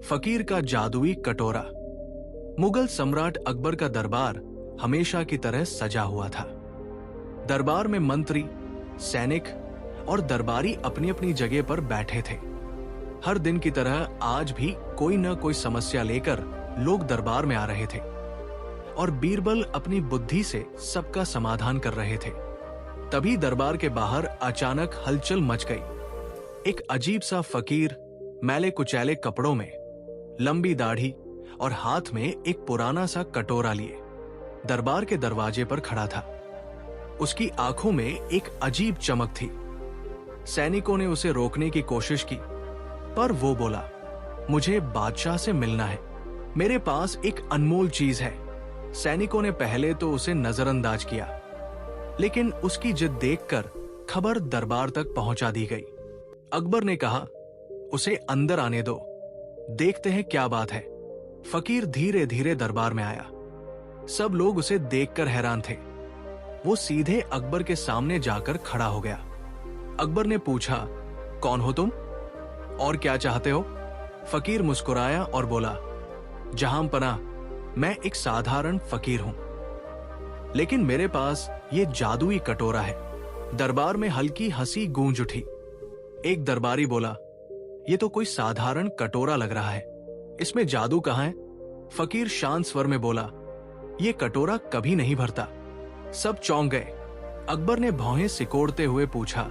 फकीर का जादुई कटोरा। मुगल सम्राट अकबर का दरबार हमेशा की तरह सजा हुआ था। दरबार में मंत्री, सैनिक और दरबारी अपनी अपनी जगह पर बैठे थे। हर दिन की तरह आज भी कोई न कोई समस्या लेकर लोग दरबार में आ रहे थे और बीरबल अपनी बुद्धि से सबका समाधान कर रहे थे। तभी दरबार के बाहर अचानक हलचल मच गई। एक अजीब सा फकीर मैले कुचैले कपड़ों में, लंबी दाढ़ी और हाथ में एक पुराना सा कटोरा लिए दरबार के दरवाजे पर खड़ा था। उसकी आंखों में एक अजीब चमक थी। सैनिकों ने उसे रोकने की कोशिश की, पर वो बोला, मुझे बादशाह से मिलना है, मेरे पास एक अनमोल चीज है। सैनिकों ने पहले तो उसे नजरअंदाज किया, लेकिन उसकी जिद देखकर खबर दरबार तक पहुंचा दी गई। अकबर ने कहा, उसे अंदर आने दो, देखते हैं क्या बात है। फकीर धीरे धीरे दरबार में आया। सब लोग उसे देखकर हैरान थे। वो सीधे अकबर के सामने जाकर खड़ा हो गया। अकबर ने पूछा, कौन हो तुम और क्या चाहते हो? फकीर मुस्कुराया और बोला, जहांपनाह, मैं एक साधारण फकीर हूं, लेकिन मेरे पास ये जादुई कटोरा है। दरबार में हल्की हंसी गूंज उठी। एक दरबारी बोला, ये तो कोई साधारण कटोरा लग रहा है, इसमें जादू कहां है? फकीर शांत स्वर में बोला, ये कटोरा कभी नहीं भरता। सब चौंक गए। अकबर ने भौहें सिकोड़ते हुए पूछा,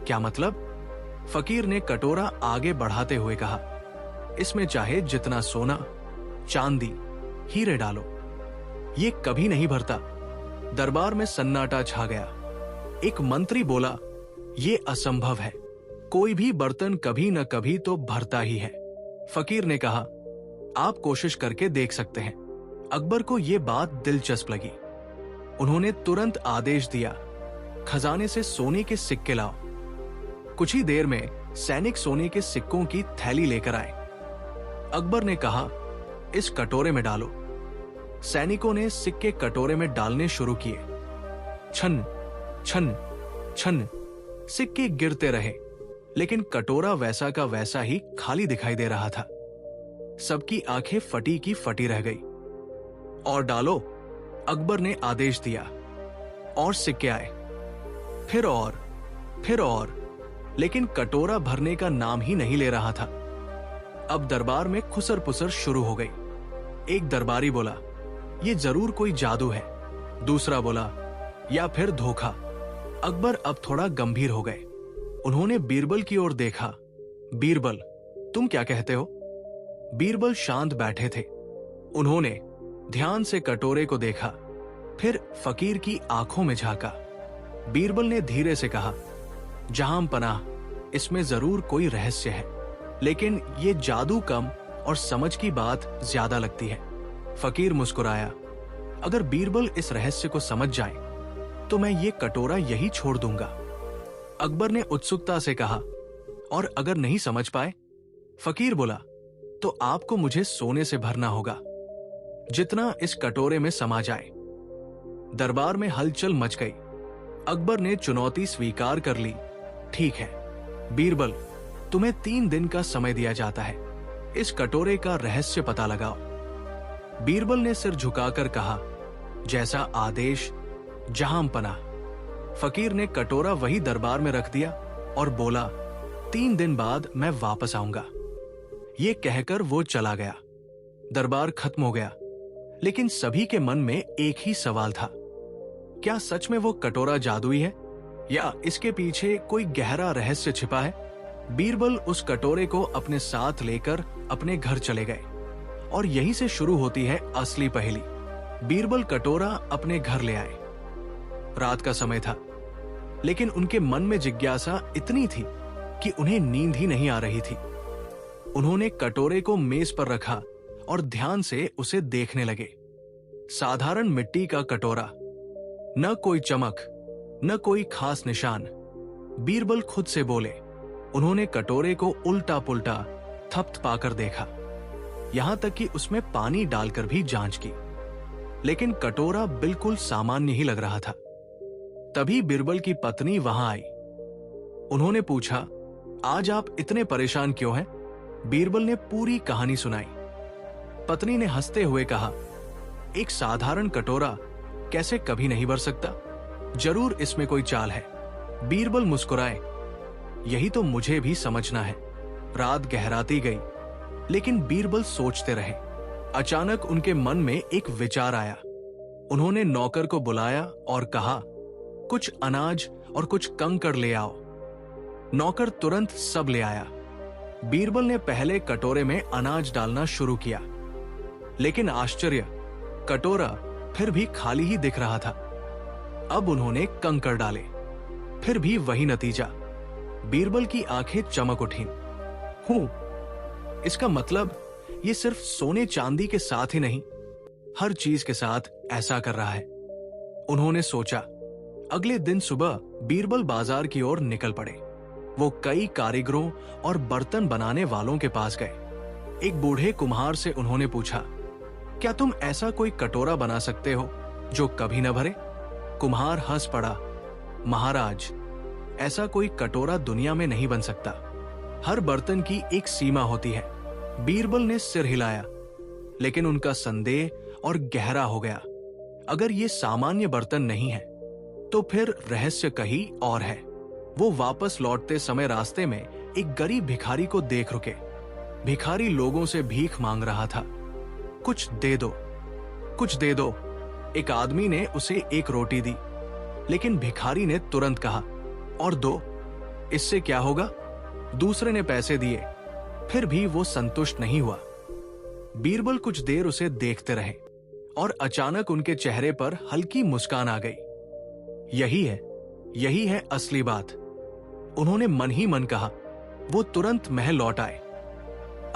क्या मतलब? फकीर ने कटोरा आगे बढ़ाते हुए कहा, इसमें चाहे जितना सोना, चांदी, हीरे डालो, ये कभी नहीं भरता। दरबार में सन्नाटा छा गया। एक मंत्री बोला, ये असंभव है, कोई भी बर्तन कभी न कभी तो भरता ही है। फकीर ने कहा, आप कोशिश करके देख सकते हैं। अकबर को यह बात दिलचस्प लगी। उन्होंने तुरंत आदेश दिया, खजाने से सोने के सिक्के लाओ। कुछ ही देर में सैनिक सोने के सिक्कों की थैली लेकर आए। अकबर ने कहा, इस कटोरे में डालो। सैनिकों ने सिक्के कटोरे में डालने शुरू किए। छन छन छन सिक्के गिरते रहे, लेकिन कटोरा वैसा का वैसा ही खाली दिखाई दे रहा था। सबकी आंखें फटी की फटी रह गई। और डालो, अकबर ने आदेश दिया। और सिक्के आए, फिर और, लेकिन कटोरा भरने का नाम ही नहीं ले रहा था। अब दरबार में खुसर पुसर शुरू हो गई। एक दरबारी बोला, यह जरूर कोई जादू है। दूसरा बोला, या फिर धोखा। अकबर अब थोड़ा गंभीर हो गए। उन्होंने बीरबल की ओर देखा। बीरबल, तुम क्या कहते हो? बीरबल शांत बैठे थे। उन्होंने ध्यान से कटोरे को देखा, फिर फकीर की आंखों में झांका। बीरबल ने धीरे से कहा, जहांपनाह, इसमें जरूर कोई रहस्य है, लेकिन ये जादू कम और समझ की बात ज्यादा लगती है। फकीर मुस्कुराया, अगर बीरबल इस रहस्य को समझ जाए तो मैं ये कटोरा यही छोड़ दूंगा। अकबर ने उत्सुकता से कहा, और अगर नहीं समझ पाए? फकीर बोला, तो आपको मुझे सोने से भरना होगा, जितना इस कटोरे में समा जाए। दरबार में हलचल मच गई। अकबर ने चुनौती स्वीकार कर ली। ठीक है बीरबल, तुम्हें 3 दिन का समय दिया जाता है, इस कटोरे का रहस्य पता लगाओ। बीरबल ने सिर झुकाकर कहा, जैसा आदेश जहांपनाह। फकीर ने कटोरा वही दरबार में रख दिया और बोला, 3 दिन बाद मैं वापस आऊंगा। ये कहकर वो चला गया। दरबार खत्म हो गया, लेकिन सभी के मन में एक ही सवाल था, क्या सच में वो कटोरा जादुई है या इसके पीछे कोई गहरा रहस्य छिपा है? बीरबल उस कटोरे को अपने साथ लेकर अपने घर चले गए और यहीं से शुरू होती है असली पहेली। बीरबल कटोरा अपने घर ले आए। रात का समय था, लेकिन उनके मन में जिज्ञासा इतनी थी कि उन्हें नींद ही नहीं आ रही थी। उन्होंने कटोरे को मेज पर रखा और ध्यान से उसे देखने लगे। साधारण मिट्टी का कटोरा, न कोई चमक, न कोई खास निशान। बीरबल खुद से बोले। उन्होंने कटोरे को उल्टा पुल्टा थपथपाकर देखा, यहां तक कि उसमें पानी डालकर भी जांच की, लेकिन कटोरा बिल्कुल सामान्य ही लग रहा था। तभी बीरबल की पत्नी वहां आई। उन्होंने पूछा, आज आप इतने परेशान क्यों हैं? बीरबल ने पूरी कहानी सुनाई। पत्नी ने हंसते हुए कहा, एक साधारण कटोरा कैसे कभी नहीं भर सकता? जरूर इसमें कोई चाल है। बीरबल मुस्कुराए, यही तो मुझे भी समझना है। रात गहराती गई, लेकिन बीरबल सोचते रहे। अचानक उनके मन में एक विचार आया। उन्होंने नौकर को बुलाया और कहा, कुछ अनाज और कुछ कंकड़ ले आओ। नौकर तुरंत सब ले आया। बीरबल ने पहले कटोरे में अनाज डालना शुरू किया, लेकिन आश्चर्य, कटोरा फिर भी खाली ही दिख रहा था। अब उन्होंने कंकड़ डाले, फिर भी वही नतीजा। बीरबल की आंखें चमक उठीं। इसका मतलब ये सिर्फ सोने चांदी के साथ ही नहीं, हर चीज के साथ ऐसा कर रहा है, उन्होंने सोचा। अगले दिन सुबह बीरबल बाजार की ओर निकल पड़े। वो कई कारीगरों और बर्तन बनाने वालों के पास गए। एक बूढ़े कुम्हार से उन्होंने पूछा, क्या तुम ऐसा कोई कटोरा बना सकते हो जो कभी न भरे? कुम्हार हंस पड़ा, महाराज, ऐसा कोई कटोरा दुनिया में नहीं बन सकता। हर बर्तन की एक सीमा होती है। बीरबल ने सिर हिलाया, लेकिन उनका संदेह और गहरा हो गया। अगर ये सामान्य बर्तन नहीं है, तो फिर रहस्य कहीं और है। वो वापस लौटते समय रास्ते में एक गरीब भिखारी को देख रुके। भिखारी लोगों से भीख मांग रहा था। कुछ दे दो, कुछ दे दो। एक आदमी ने उसे एक रोटी दी, लेकिन भिखारी ने तुरंत कहा, और दो, इससे क्या होगा? दूसरे ने पैसे दिए, फिर भी वो संतुष्ट नहीं हुआ। बीरबल कुछ देर उसे देखते रहे और अचानक उनके चेहरे पर हल्की मुस्कान आ गई। यही है असली बात, उन्होंने मन ही मन कहा। वो तुरंत महल लौट आए।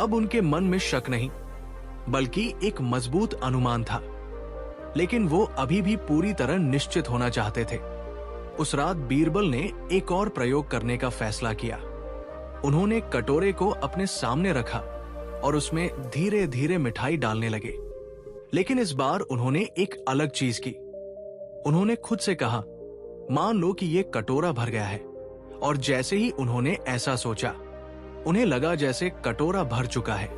अब उनके मन में शक नहीं, बल्कि एक मजबूत अनुमान था, लेकिन वो अभी भी पूरी तरह निश्चित होना चाहते थे। उस रात बीरबल ने एक और प्रयोग करने का फैसला किया। उन्होंने कटोरे को अपने सामने रखा और उसमें धीरे धीरे मिठाई डालने लगे। लेकिन इस बार उन्होंने एक अलग चीज की। उन्होंने खुद से कहा, मान लो कि ये कटोरा भर गया है। और जैसे ही उन्होंने ऐसा सोचा, उन्हें लगा जैसे कटोरा भर चुका है।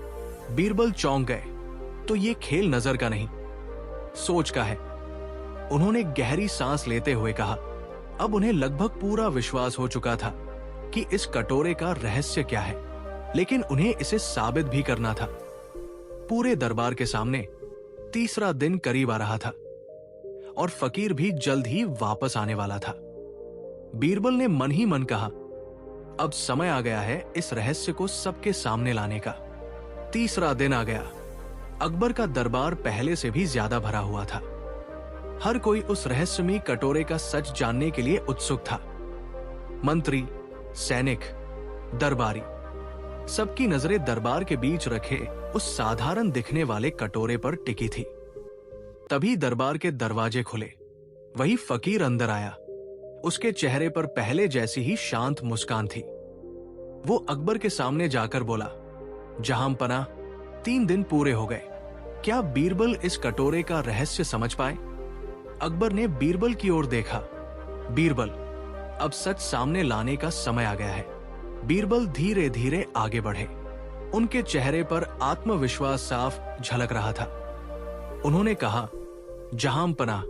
बीरबल चौंक गए। तो ये खेल नजर का नहीं, सोच का है। उन्होंने गहरी सांस लेते हुए कहा। अब उन्हें लगभग पूरा विश्वास हो चुका था कि इस कटोरे का रहस्य क्या है, लेकिन उन्हें इसे साबित भी करना था। पूरे दरबार के सामने तीसरा दिन करीब आ रहा था और फकीर भी जल्द ही वापस आने वाला था। बीरबल ने मन ही मन कहा, अब समय आ गया है इस रहस्य को सबके सामने लाने का। तीसरा दिन आ गया। अकबर का दरबार पहले से भी ज्यादा भरा हुआ था। हर कोई उस रहस्यमयी कटोरे का सच जानने के लिए उत्सुक था। मंत्री, सैनिक, दरबारी, सबकी नजरें दरबार के बीच रखे उस साधारण दिखने वाले कटोरे पर टिकी थी। तभी दरबार के दरवाजे खुले। वही फकीर अंदर आया। उसके चेहरे पर पहले जैसी ही शांत मुस्कान थी। वो अकबर के सामने जाकर बोला, जहांपना, 3 दिन पूरे हो गए। क्या बीरबल इस कटोरे का रहस्य समझ पाए? अकबर ने बीरबल की ओर देखा। बीरबल, अब सच सामने लाने का समय आ गया है। बीरबल धीरे धीरे आगे बढ़े। उनके चेहरे पर आत्मविश्वास साफ झलक रहा था। उन्होंने कहा, जहांपना,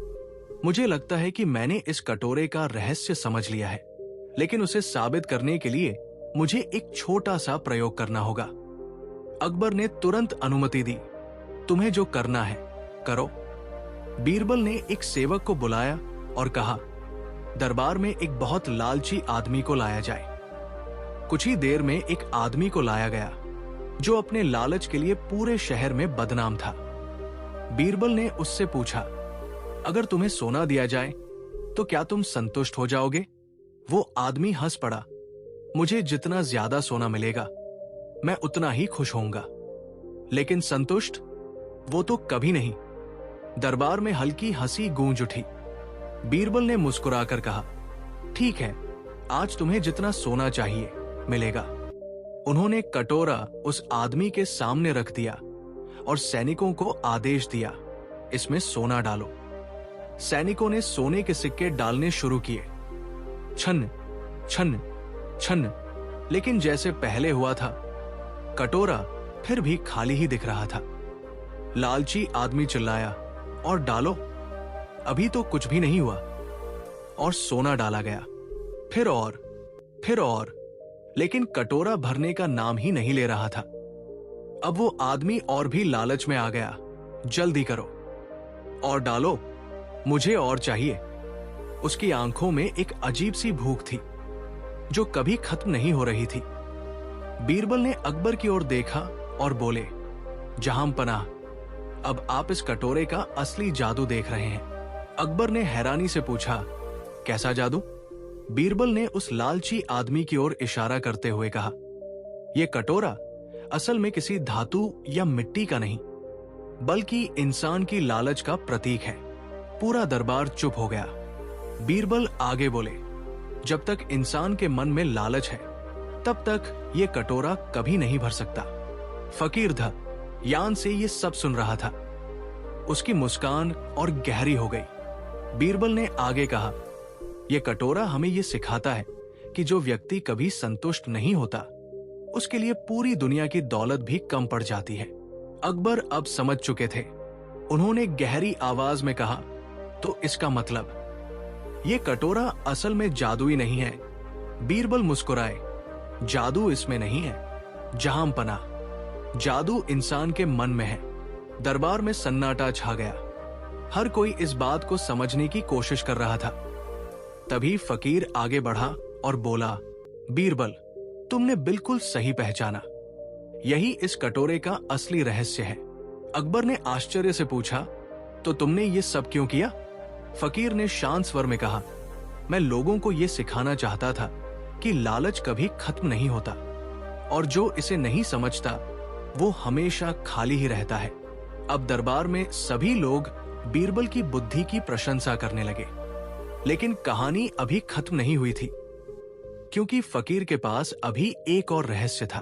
मुझे लगता है कि मैंने इस कटोरे का रहस्य समझ लिया है, लेकिन उसे साबित करने के लिए मुझे एक छोटा सा प्रयोग करना होगा। अकबर ने तुरंत अनुमति दी। तुम्हें जो करना है करो। बीरबल ने एक सेवक को बुलाया और कहा, दरबार में एक बहुत लालची आदमी को लाया जाए। कुछ ही देर में एक आदमी को लाया गया जो अपने लालच के लिए पूरे शहर में बदनाम था। बीरबल ने उससे पूछा, अगर तुम्हें सोना दिया जाए तो क्या तुम संतुष्ट हो जाओगे? वो आदमी हंस पड़ा, मुझे जितना ज्यादा सोना मिलेगा मैं उतना ही खुश होऊंगा, लेकिन संतुष्ट, वो तो कभी नहीं। दरबार में हल्की हंसी गूंज उठी। बीरबल ने मुस्कुराकर कहा, ठीक है, आज तुम्हें जितना सोना चाहिए मिलेगा। उन्होंने कटोरा उस आदमी के सामने रख दिया और सैनिकों को आदेश दिया, इसमें सोना डालो। सैनिकों ने सोने के सिक्के डालने शुरू किए। छन छन छन, लेकिन जैसे पहले हुआ था कटोरा फिर भी खाली ही दिख रहा था। लालची आदमी चिल्लाया, और डालो। अभी तो कुछ भी नहीं हुआ। और सोना डाला गया, फिर और, लेकिन कटोरा भरने का नाम ही नहीं ले रहा था। अब वो आदमी और भी लालच में आ गया। जल्दी करो, और डालो, मुझे और चाहिए। उसकी आंखों में एक अजीब सी भूख थी जो कभी खत्म नहीं हो रही थी। बीरबल ने अकबर की ओर देखा और बोले, जहां पनाह, अब आप इस कटोरे का असली जादू देख रहे हैं। अकबर ने हैरानी से पूछा, कैसा जादू? बीरबल ने उस लालची आदमी की ओर इशारा करते हुए कहा, यह कटोरा असल में किसी धातु या मिट्टी का नहीं, बल्कि इंसान की लालच का प्रतीक है। पूरा दरबार चुप हो गया। बीरबल आगे बोले, जब तक इंसान के मन में लालच है, तब तक यह कटोरा कभी नहीं भर सकता। फकीर यान से यह सब सुन रहा था। उसकी मुस्कान और गहरी हो गई। बीरबल ने आगे कहा, यह कटोरा हमें यह सिखाता है कि जो व्यक्ति कभी संतुष्ट नहीं होता, उसके लिए पूरी दुनिया की दौलत भी कम पड़ जाती है। अकबर अब समझ चुके थे। उन्होंने गहरी आवाज में कहा, तो इसका मतलब यह कटोरा असल में जादुई नहीं है। बीरबल मुस्कुराए, जादू इसमें नहीं है, जहां पनाह, जादू इंसान के मन में है। दरबार में सन्नाटा छा गया। हर कोई इस बात को समझने की कोशिश कर रहा था। तभी फकीर आगे बढ़ा और बोला, बीरबल, तुमने बिल्कुल सही पहचाना। यही इस कटोरे का असली रहस्य है। अकबर ने आश्चर्य से पूछा, तो तुमने ये सब क्यों किया? फकीर ने शांत स्वर में कहा, मैं लोगों को यह सिखाना चाहता था कि लालच कभी खत्म नहीं होता, और जो इसे नहीं समझता वो हमेशा खाली ही रहता है। अब दरबार में सभी लोग बीरबल की बुद्धि की प्रशंसा करने लगे। लेकिन कहानी अभी खत्म नहीं हुई थी, क्योंकि फकीर के पास अभी एक और रहस्य था।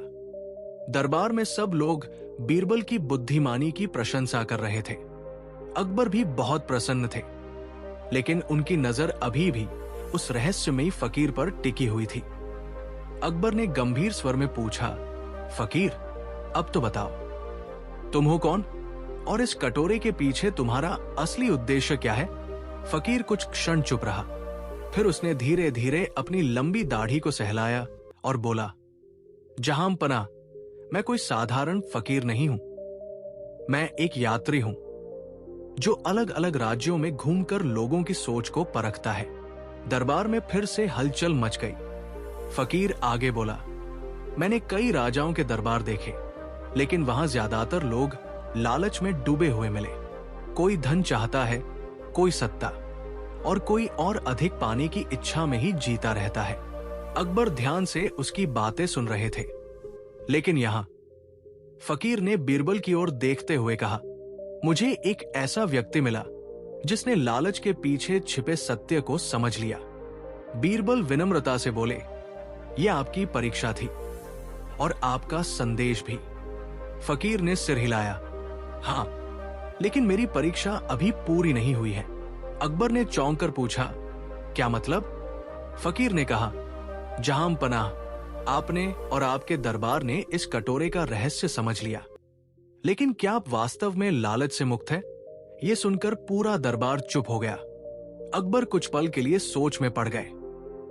दरबार में सब लोग बीरबल की बुद्धिमानी की प्रशंसा कर रहे थे। अकबर भी बहुत प्रसन्न थे, लेकिन उनकी नजर अभी भी उस रहस्यमयी फकीर पर टिकी हुई थी। अकबर ने गंभीर स्वर में पूछा, फकीर, अब तो बताओ, तुम हो कौन और इस कटोरे के पीछे तुम्हारा असली उद्देश्य क्या है? फकीर कुछ क्षण चुप रहा, फिर उसने धीरे धीरे अपनी लंबी दाढ़ी को सहलाया और बोला, जहां पनाह, मैं कोई साधारण फकीर नहीं हूं। मैं एक यात्री हूं जो अलग अलग राज्यों में घूमकर लोगों की सोच को परखता है। दरबार में फिर से हलचल मच गई। फकीर आगे बोला, मैंने कई राजाओं के दरबार देखे, लेकिन वहां ज्यादातर लोग लालच में डूबे हुए मिले। कोई धन चाहता है, कोई सत्ता, और कोई और अधिक पाने की इच्छा में ही जीता रहता है। अकबर ध्यान से उसकी बातें सुन रहे थे, लेकिन यहां फकीर ने बीरबल की ओर देखते हुए कहा, मुझे एक ऐसा व्यक्ति मिला जिसने लालच के पीछे छिपे सत्य को समझ लिया। बीरबल विनम्रता से बोले, यह आपकी परीक्षा थी और आपका संदेश भी। फकीर ने सिर हिलाया, हां, लेकिन मेरी परीक्षा अभी पूरी नहीं हुई है। अकबर ने चौंक कर पूछा, क्या मतलब? फकीर ने कहा, जहां पनाह, आपने और आपके दरबार ने इस कटोरे का रहस्य समझ लिया, लेकिन क्या आप वास्तव में लालच से मुक्त हैं? यह सुनकर पूरा दरबार चुप हो गया। अकबर कुछ पल के लिए सोच में पड़ गए।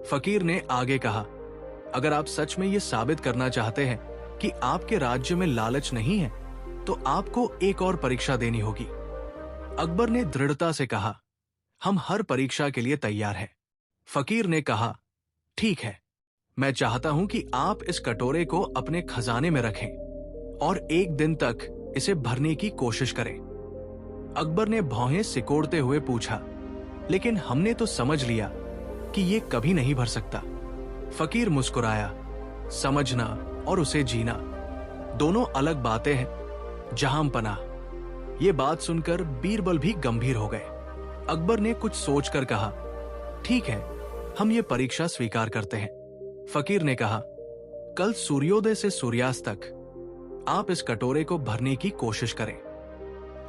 फकीर ने आगे कहा, अगर आप सच में यह साबित करना चाहते हैं कि आपके राज्य में लालच नहीं है, तो आपको एक और परीक्षा देनी होगी। अकबर ने दृढ़ता से कहा, हम हर परीक्षा के लिए तैयार हैं। फकीर ने कहा, ठीक है, मैं चाहता हूं कि आप इस कटोरे को अपने खजाने में रखें और एक दिन तक इसे भरने की कोशिश करें। अकबर ने भौहें सिकोड़ते हुए पूछा, लेकिन हमने तो समझ लिया कि यह कभी नहीं भर सकता। फकीर मुस्कुराया, समझना और उसे जीना दोनों अलग बातें हैं, जहां पनाह। यह बात सुनकर बीरबल भी गंभीर हो गए। अकबर ने कुछ सोचकर कहा, ठीक है, हम ये परीक्षा स्वीकार करते हैं। फकीर ने कहा, कल सूर्योदय से सूर्यास्त तक आप इस कटोरे को भरने की कोशिश करें।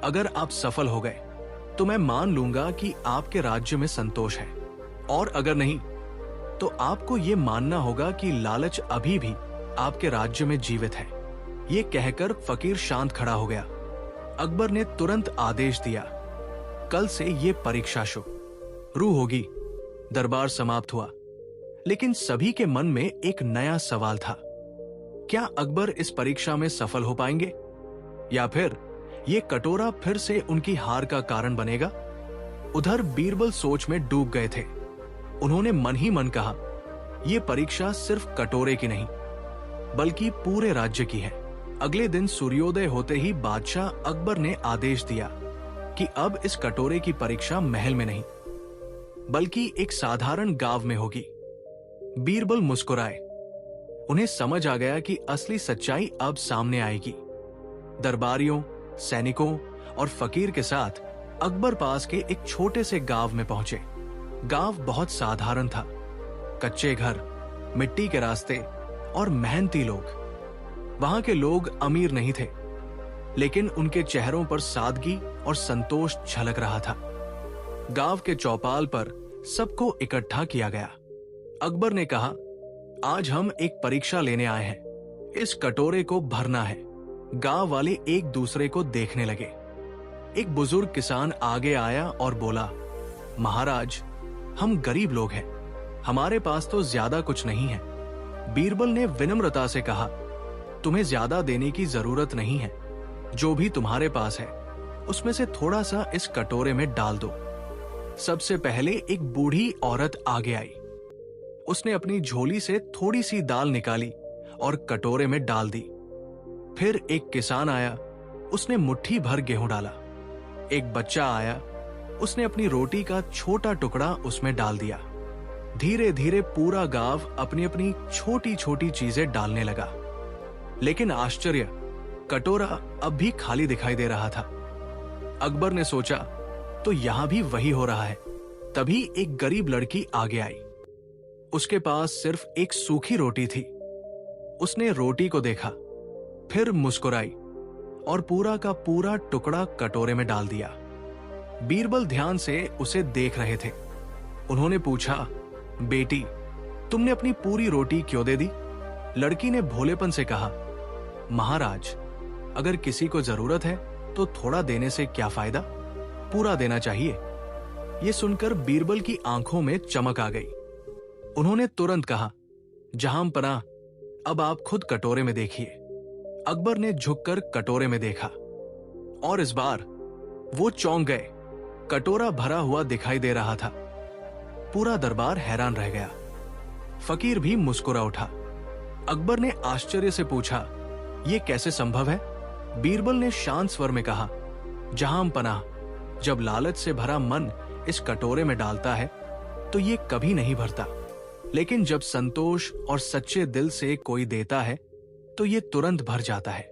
अगर आप सफल हो गए तो मैं मान लूंगा कि आपके राज्य में संतोष है, और अगर नहीं तो आपको यह मानना होगा कि लालच अभी भी आपके राज्य में जीवित है। ये कहकर फकीर शांत खड़ा हो गया। अकबर ने तुरंत आदेश दिया, कल से ये परीक्षा शुरू होगी। दरबार समाप्त हुआ, लेकिन सभी के मन में एक नया सवाल था। क्या अकबर इस परीक्षा में सफल हो पाएंगे, या फिर ये कटोरा फिर से उनकी हार का कारण बनेगा? उधर बीरबल सोच में डूब गए थे। उन्होंने मन ही मन कहा, यह परीक्षा सिर्फ कटोरे की नहीं, बल्कि पूरे राज्य की है। अगले दिन सूर्योदय होते ही बादशाह अकबर ने आदेश दिया कि अब इस कटोरे की परीक्षा महल में नहीं, बल्कि एक साधारण गांव में होगी। बीरबल मुस्कुराए। उन्हें समझ आ गया कि असली सच्चाई अब सामने आएगी। दरबारियों, सैनिकों और फकीर के साथ अकबर पास के एक छोटे से गांव में पहुंचे। गांव बहुत साधारण था। कच्चे घर, मिट्टी के रास्ते और मेहनती लोग। वहां के लोग अमीर नहीं थे, लेकिन उनके चेहरों पर सादगी और संतोष झलक रहा था। गांव के चौपाल पर सबको इकट्ठा किया गया। अकबर ने कहा, आज हम एक परीक्षा लेने आए हैं। इस कटोरे को भरना है। गांव वाले एक दूसरे को देखने लगे। एक बुजुर्ग किसान आगे आया और बोला, महाराज, हम गरीब लोग हैं, हमारे पास तो ज्यादा कुछ नहीं है। बीरबल ने विनम्रता से कहा, तुम्हें ज्यादा देने की जरूरत नहीं है। जो भी तुम्हारे पास है उसमें से थोड़ा सा इस कटोरे में डाल दो। सबसे पहले एक बूढ़ी औरत आगे आई। उसने अपनी झोली से थोड़ी सी दाल निकाली और कटोरे में डाल दी। फिर एक किसान आया, उसने मुट्ठी भर गेहूं डाला। एक बच्चा आया, उसने अपनी रोटी का छोटा टुकड़ा उसमें डाल दिया। धीरे धीरे पूरा गांव अपनी अपनी छोटी छोटी चीजें डालने लगा। लेकिन आश्चर्य, कटोरा अब भी खाली दिखाई दे रहा था। अकबर ने सोचा, तो यहां भी वही हो रहा है। तभी एक गरीब लड़की आगे आई। उसके पास सिर्फ एक सूखी रोटी थी। उसने रोटी को देखा, फिर मुस्कुराई और पूरा का पूरा टुकड़ा कटोरे में डाल दिया। बीरबल ध्यान से उसे देख रहे थे। उन्होंने पूछा, बेटी, तुमने अपनी पूरी रोटी क्यों दे दी? लड़की ने भोलेपन से कहा, महाराज, अगर किसी को जरूरत है तो थोड़ा देने से क्या फायदा, पूरा देना चाहिए। यह सुनकर बीरबल की आंखों में चमक आ गई। उन्होंने तुरंत कहा, जहांपनाह, अब आप खुद कटोरे में देखिए। अकबर ने झुककर कटोरे में देखा और इस बार वो चौंक गए। कटोरा भरा हुआ दिखाई दे रहा था। पूरा दरबार हैरान रह गया। फकीर भी मुस्कुरा उठा। अकबर ने आश्चर्य से पूछा, यह कैसे संभव है? बीरबल ने शांत स्वर में कहा, जहांपनाह, जब लालच से भरा मन इस कटोरे में डालता है तो ये कभी नहीं भरता, लेकिन जब संतोष और सच्चे दिल से कोई देता है तो ये तुरंत भर जाता है।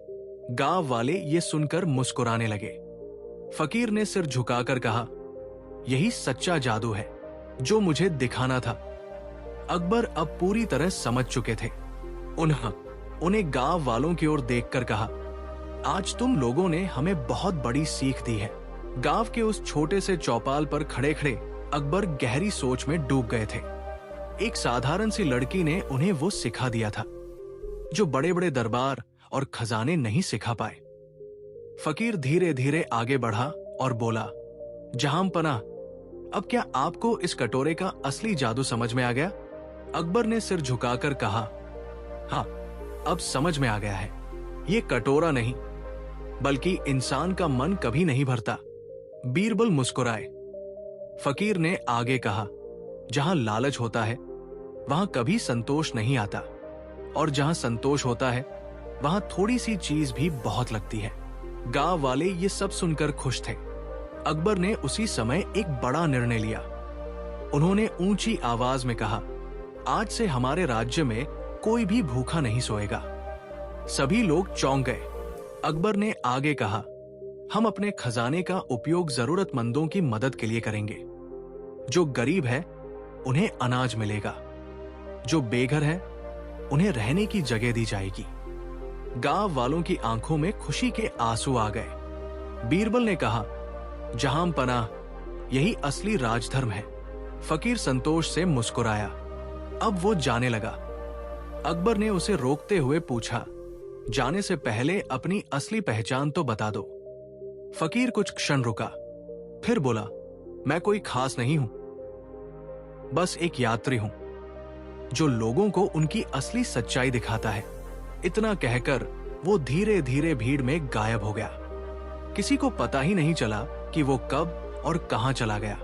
गांव वाले ये सुनकर मुस्कुराने लगे। फकीर ने सिर झुकाकर कहा, यही सच्चा जादू है जो मुझे दिखाना था। अकबर अब पूरी तरह समझ चुके थे। उन्हें गांव वालों की ओर देखकर कहा, आज तुम लोगों ने हमें बहुत बड़ी सीख दी है। गांव के उस छोटे से चौपाल पर खड़े खड़े अकबर गहरी सोच में डूब गए थे। एक साधारण सी लड़की ने उन्हें वो सिखा दिया था जो बड़े बड़े दरबार और खजाने नहीं सिखा पाए। फकीर धीरे धीरे आगे बढ़ा और बोला, जहांपनाह, अब क्या आपको इस कटोरे का असली जादू समझ में आ गया? अकबर ने सिर झुकाकर कहा, हाँ, अब समझ में आ गया है। ये कटोरा नहीं, बल्कि इंसान का मन कभी नहीं भरता। बीरबल मुस्कुराए। फकीर ने आगे कहा, जहां लालच होता है वहां कभी संतोष नहीं आता, और जहां संतोष होता है वहां थोड़ी सी चीज भी बहुत लगती है। गांव वाले ये सब सुनकर खुश थे। अकबर ने उसी समय एक बड़ा निर्णय लिया। उन्होंने ऊंची आवाज में कहा, आज से हमारे राज्य में कोई भी भूखा नहीं सोएगा। सभी लोग चौंक गए। अकबर ने आगे कहा, हम अपने खजाने का उपयोग जरूरतमंदों की मदद के लिए करेंगे। जो गरीब है उन्हें अनाज मिलेगा, जो बेघर है उन्हें रहने की जगह दी जाएगी। गांव वालों की आंखों में खुशी के आंसू आ गए। बीरबल ने कहा, जहांपनाह, यही असली राजधर्म है। फकीर संतोष से मुस्कुराया। अब वो जाने लगा। अकबर ने उसे रोकते हुए पूछा, जाने से पहले अपनी असली पहचान तो बता दो। फकीर कुछ क्षण रुका, फिर बोला, मैं कोई खास नहीं हूं, बस एक यात्री हूं जो लोगों को उनकी असली सच्चाई दिखाता है। इतना कहकर वो धीरे धीरे भीड़ में गायब हो गया। किसी को पता ही नहीं चला कि वो कब और कहां चला गया।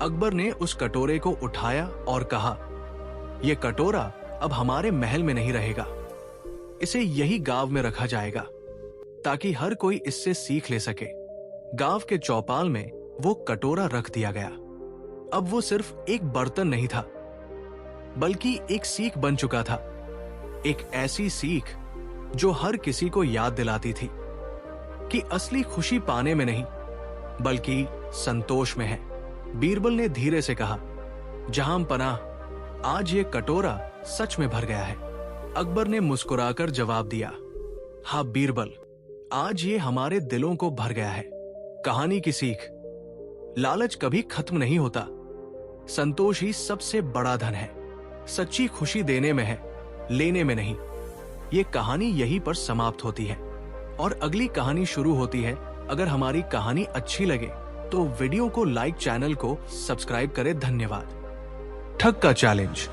अकबर ने उस कटोरे को उठाया और कहा, यह कटोरा अब हमारे महल में नहीं रहेगा, इसे यही गांव में रखा जाएगा ताकि हर कोई इससे सीख ले सके। गांव के चौपाल में वो कटोरा रख दिया गया। अब वो सिर्फ एक बर्तन नहीं था, बल्कि एक सीख बन चुका था। एक ऐसी सीख जो हर किसी को याद दिलाती थी कि असली खुशी पाने में नहीं, बल्कि संतोष में है। बीरबल ने धीरे से कहा, जहां पनाह, आज ये कटोरा सच में भर गया है। अकबर ने मुस्कुराकर जवाब दिया, हाँ बीरबल, आज ये हमारे दिलों को भर गया है। कहानी की सीख, लालच कभी खत्म नहीं होता, संतोष ही सबसे बड़ा धन है। सच्ची खुशी देने में है, लेने में नहीं। ये कहानी यहीं पर समाप्त होती है और अगली कहानी शुरू होती है। अगर हमारी कहानी अच्छी लगे तो वीडियो को लाइक, चैनल को सब्सक्राइब करें। धन्यवाद। ठग का चैलेंज।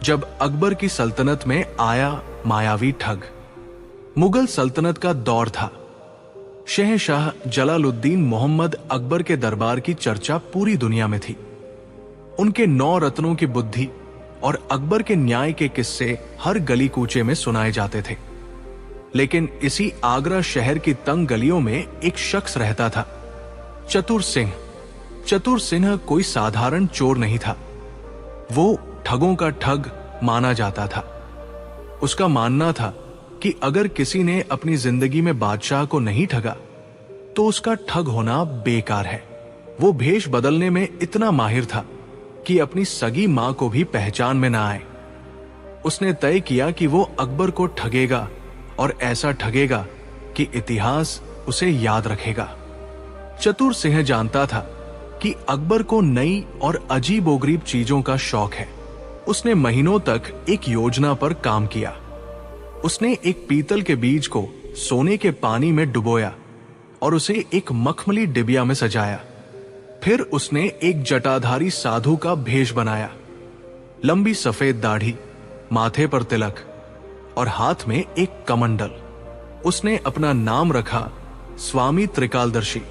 जब अकबर की सल्तनत में आया मायावी ठग। मुगल सल्तनत का दौर था। शहंशाह जलालुद्दीन मोहम्मद अकबर के दरबार की चर्चा पूरी दुनिया में थी। उनके 9 रत्नों की बुद्धि और अकबर के न्याय के किस्से हर गली कूचे में सुनाए जाते थे। लेकिन इसी आगरा शहर की तंग गलियों में एक शख्स रहता था, चतुर सिंह। चतुर सिंह कोई साधारण चोर नहीं था, वो ठगों का ठग माना जाता था। उसका मानना था कि अगर किसी ने अपनी जिंदगी में बादशाह को नहीं ठगा तो उसका ठग होना बेकार है। वो भेष बदलने में इतना माहिर था कि अपनी सगी मां को भी पहचान में ना आए। उसने तय किया कि वो अकबर को ठगेगा और ऐसा ठगेगा कि इतिहास उसे याद रखेगा। चतुर सिंह जानता था कि अकबर को नई और अजीबोगरीब चीजों का शौक है। उसने महीनों तक एक योजना पर काम किया। उसने एक पीतल के बीज को सोने के पानी में डुबोया और उसे एक मखमली डिबिया में सजाया। फिर उसने एक जटाधारी साधु का भेष बनाया। लंबी सफेद दाढ़ी, माथे पर तिलक और हाथ में एक कमंडल। उसने अपना नाम रखा स्वामी त्रिकालदर्शी।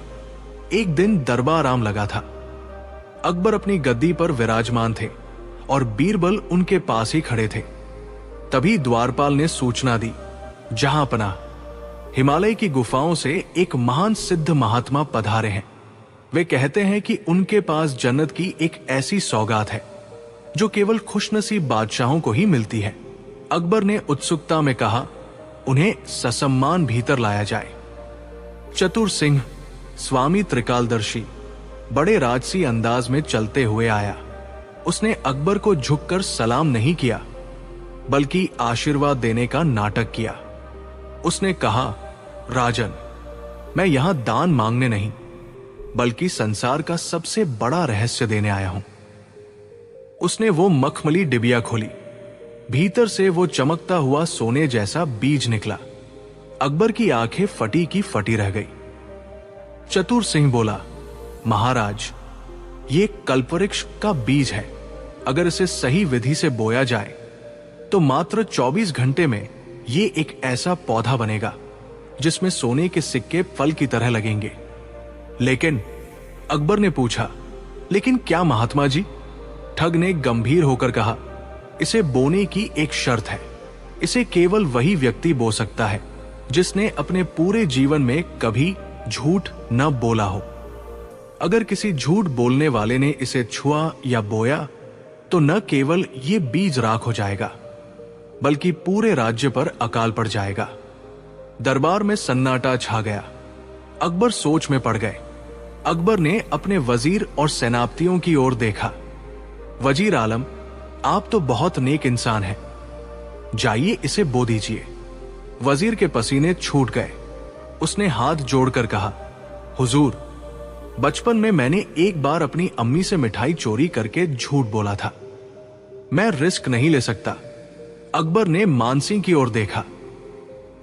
एक दिन दरबार आम लगा था। अकबर अपनी गद्दी पर विराजमान थे और बीरबल उनके पास ही खड़े थे। तभी द्वारपाल ने सूचना दी, जहां पनाह, हिमालय की गुफाओं से एक महान सिद्ध महात्मा पधारे हैं। वे कहते हैं कि उनके पास जन्नत की एक ऐसी सौगात है जो केवल खुशनसीब बादशाहों को ही मिलती है। अकबर ने उत्सुकता में कहा, उन्हें ससम्मान भीतर लाया जाए। चतुर सिंह, स्वामी त्रिकालदर्शी, बड़े राजसी अंदाज में चलते हुए आया। उसने अकबर को झुककर सलाम नहीं किया, बल्कि आशीर्वाद देने का नाटक किया। उसने कहा, राजन, मैं यहां दान मांगने नहीं, बल्कि संसार का सबसे बड़ा रहस्य देने आया हूं। उसने वो मखमली डिबिया खोली। भीतर से वो चमकता हुआ सोने जैसा बीज निकला। अकबर की आंखें फटी की फटी रह गई। चतुर सिंह बोला, महाराज, ये कल्पवृक्ष का बीज है। अगर इसे सही विधि से बोया जाए तो मात्र 24 घंटे में ये एक ऐसा पौधा बनेगा जिसमें सोने के सिक्के फल की तरह लगेंगे। लेकिन अकबर ने पूछा, लेकिन क्या महात्मा जी? ठग ने गंभीर होकर कहा, इसे बोने की एक शर्त है। इसे केवल वही व्यक्ति बो सकता है जिसने अपने पूरे जीवन में कभी झूठ न बोला हो। अगर किसी झूठ बोलने वाले ने इसे छुआ या बोया तो न केवल ये बीज राख हो जाएगा, बल्कि पूरे राज्य पर अकाल पड़ जाएगा। दरबार में सन्नाटा छा गया। अकबर सोच में पड़ गए। अकबर ने अपने वजीर और सेनापतियों की ओर देखा। वजीर आलम, आप तो बहुत नेक इंसान हैं, जाइए इसे बो दीजिए। वजीर के पसीने छूट गए। उसने हाथ जोड़कर कहा, हुजूर, बचपन में मैंने एक बार अपनी अम्मी से मिठाई चोरी करके झूठ बोला था, मैं रिस्क नहीं ले सकता। अकबर ने मानसिंह की ओर देखा।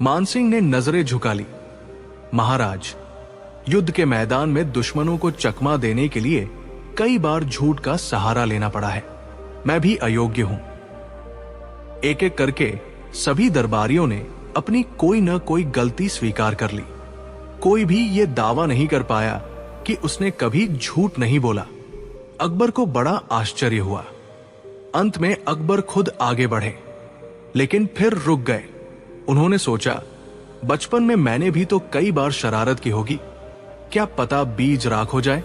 मानसिंह ने नजरें झुका ली। महाराज, युद्ध के मैदान में दुश्मनों को चकमा देने के लिए कई बार झूठ का सहारा लेना पड़ा है। मैं भी अयोग्य हूं। एक एक करके सभी दरबारियों ने अपनी कोई न कोई गलती स्वीकार कर ली। कोई भी यह दावा नहीं कर पाया कि उसने कभी झूठ नहीं बोला। अकबर को बड़ा आश्चर्य हुआ। अंत में अकबर खुद आगे बढ़े, लेकिन फिर रुक गए। उन्होंने सोचा, बचपन में मैंने भी तो कई बार शरारत की होगी, क्या पता बीज राख हो जाए।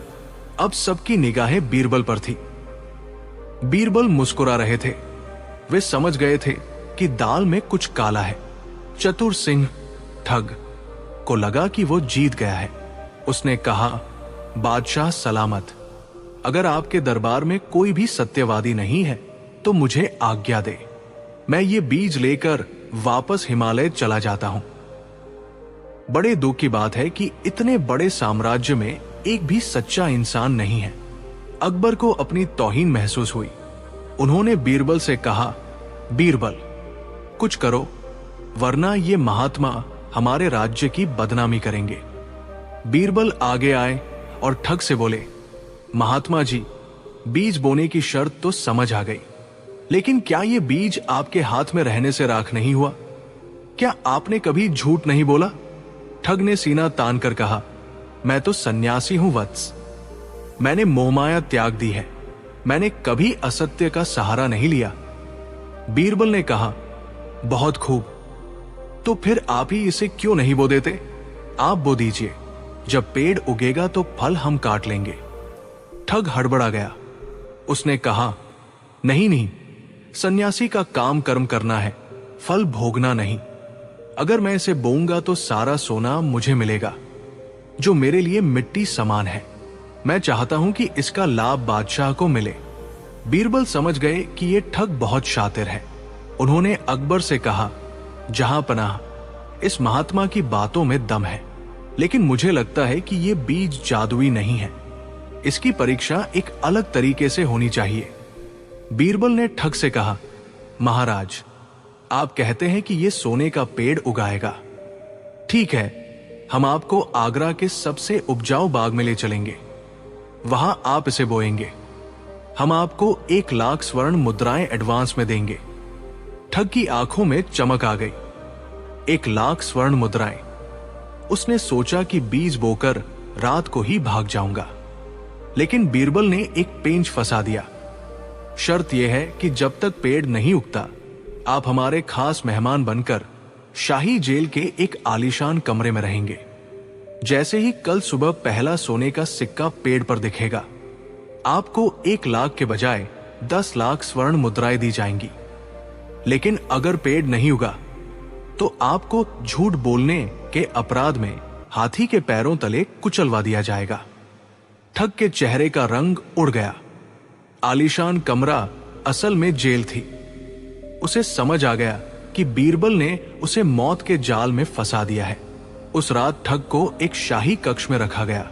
अब सबकी निगाहें बीरबल पर थी। बीरबल मुस्कुरा रहे थे। वे समझ गए थे कि दाल में कुछ काला है। चतुर सिंह ठग को लगा कि वो जीत गया है। उसने कहा, बादशाह सलामत। अगर आपके दरबार में कोई भी सत्यवादी नहीं है तो मुझे आज्ञा दे। मैं ये बीज लेकर वापस हिमालय चला जाता हूं। बड़े दुख की बात है कि इतने बड़े साम्राज्य में एक भी सच्चा इंसान नहीं है। अकबर को अपनी तौहीन महसूस हुई। उन्होंने बीरबल से कहा, बीरबल, कुछ करो, वरना ये महात्मा हमारे राज्य की बदनामी करेंगे। बीरबल आगे आए और ठग से बोले, महात्मा जी, बीज बोने की शर्त तो समझ आ गई, लेकिन क्या ये बीज आपके हाथ में रहने से राख नहीं हुआ? क्या आपने कभी झूठ नहीं बोला? ठग ने सीना तान कर कहा, मैं तो सन्यासी हूं वत्स। मैंने मोहमाया त्याग दी है। मैंने कभी असत्य का सहारा नहीं लिया। बीरबल ने कहा, बहुत खूब, तो फिर आप ही इसे क्यों नहीं बो देते? आप बो दीजिए। जब पेड़ उगेगा तो फल हम काट लेंगे। ठग हड़बड़ा गया। उसने कहा, नहीं नहीं, सन्यासी का काम कर्म करना है, फल भोगना नहीं। अगर मैं इसे बोऊंगा तो सारा सोना मुझे मिलेगा, जो मेरे लिए मिट्टी समान है। मैं चाहता हूं कि इसका लाभ बादशाह को मिले। बीरबल समझ गए कि यह ठग बहुत शातिर है। उन्होंने अकबर से कहा, जहां पनाह, इस महात्मा की बातों में दम है, लेकिन मुझे लगता है कि यह बीज जादुई नहीं है। इसकी परीक्षा एक अलग तरीके से होनी चाहिए। बीरबल ने ठग से कहा, महाराज, आप कहते हैं कि यह सोने का पेड़ उगाएगा। ठीक है, हम आपको आगरा के सबसे उपजाऊ बाग में ले चलेंगे। वहां आप इसे बोएंगे। हम आपको 1,00,000 स्वर्ण मुद्राएं एडवांस में देंगे। ठग की आंखों में चमक आ गई। 1,00,000 स्वर्ण मुद्राएं। उसने सोचा कि बीज बोकर रात को ही भाग जाऊंगा, लेकिन बीरबल ने एक पेंच फंसा दिया। शर्त यह है कि जब तक पेड़ नहीं उगता, आप हमारे खास मेहमान बनकर शाही जेल के एक आलीशान कमरे में रहेंगे। जैसे ही कल सुबह पहला सोने का सिक्का पेड़ पर दिखेगा, आपको 1,00,000 के बजाय 10,00,000 स्वर्ण मुद्राएं दी जाएंगी। लेकिन अगर पेड़ नहीं उगा तो आपको झूठ बोलने के अपराध में हाथी के पैरों तले कुचलवा दिया जाएगा। ठग के चेहरे का रंग उड़ गया। आलीशान कमरा असल में जेल थी। उसे समझ आ गया कि बीरबल ने उसे मौत के जाल में फंसा दिया है। उस रात ठग को एक शाही कक्ष में रखा गया,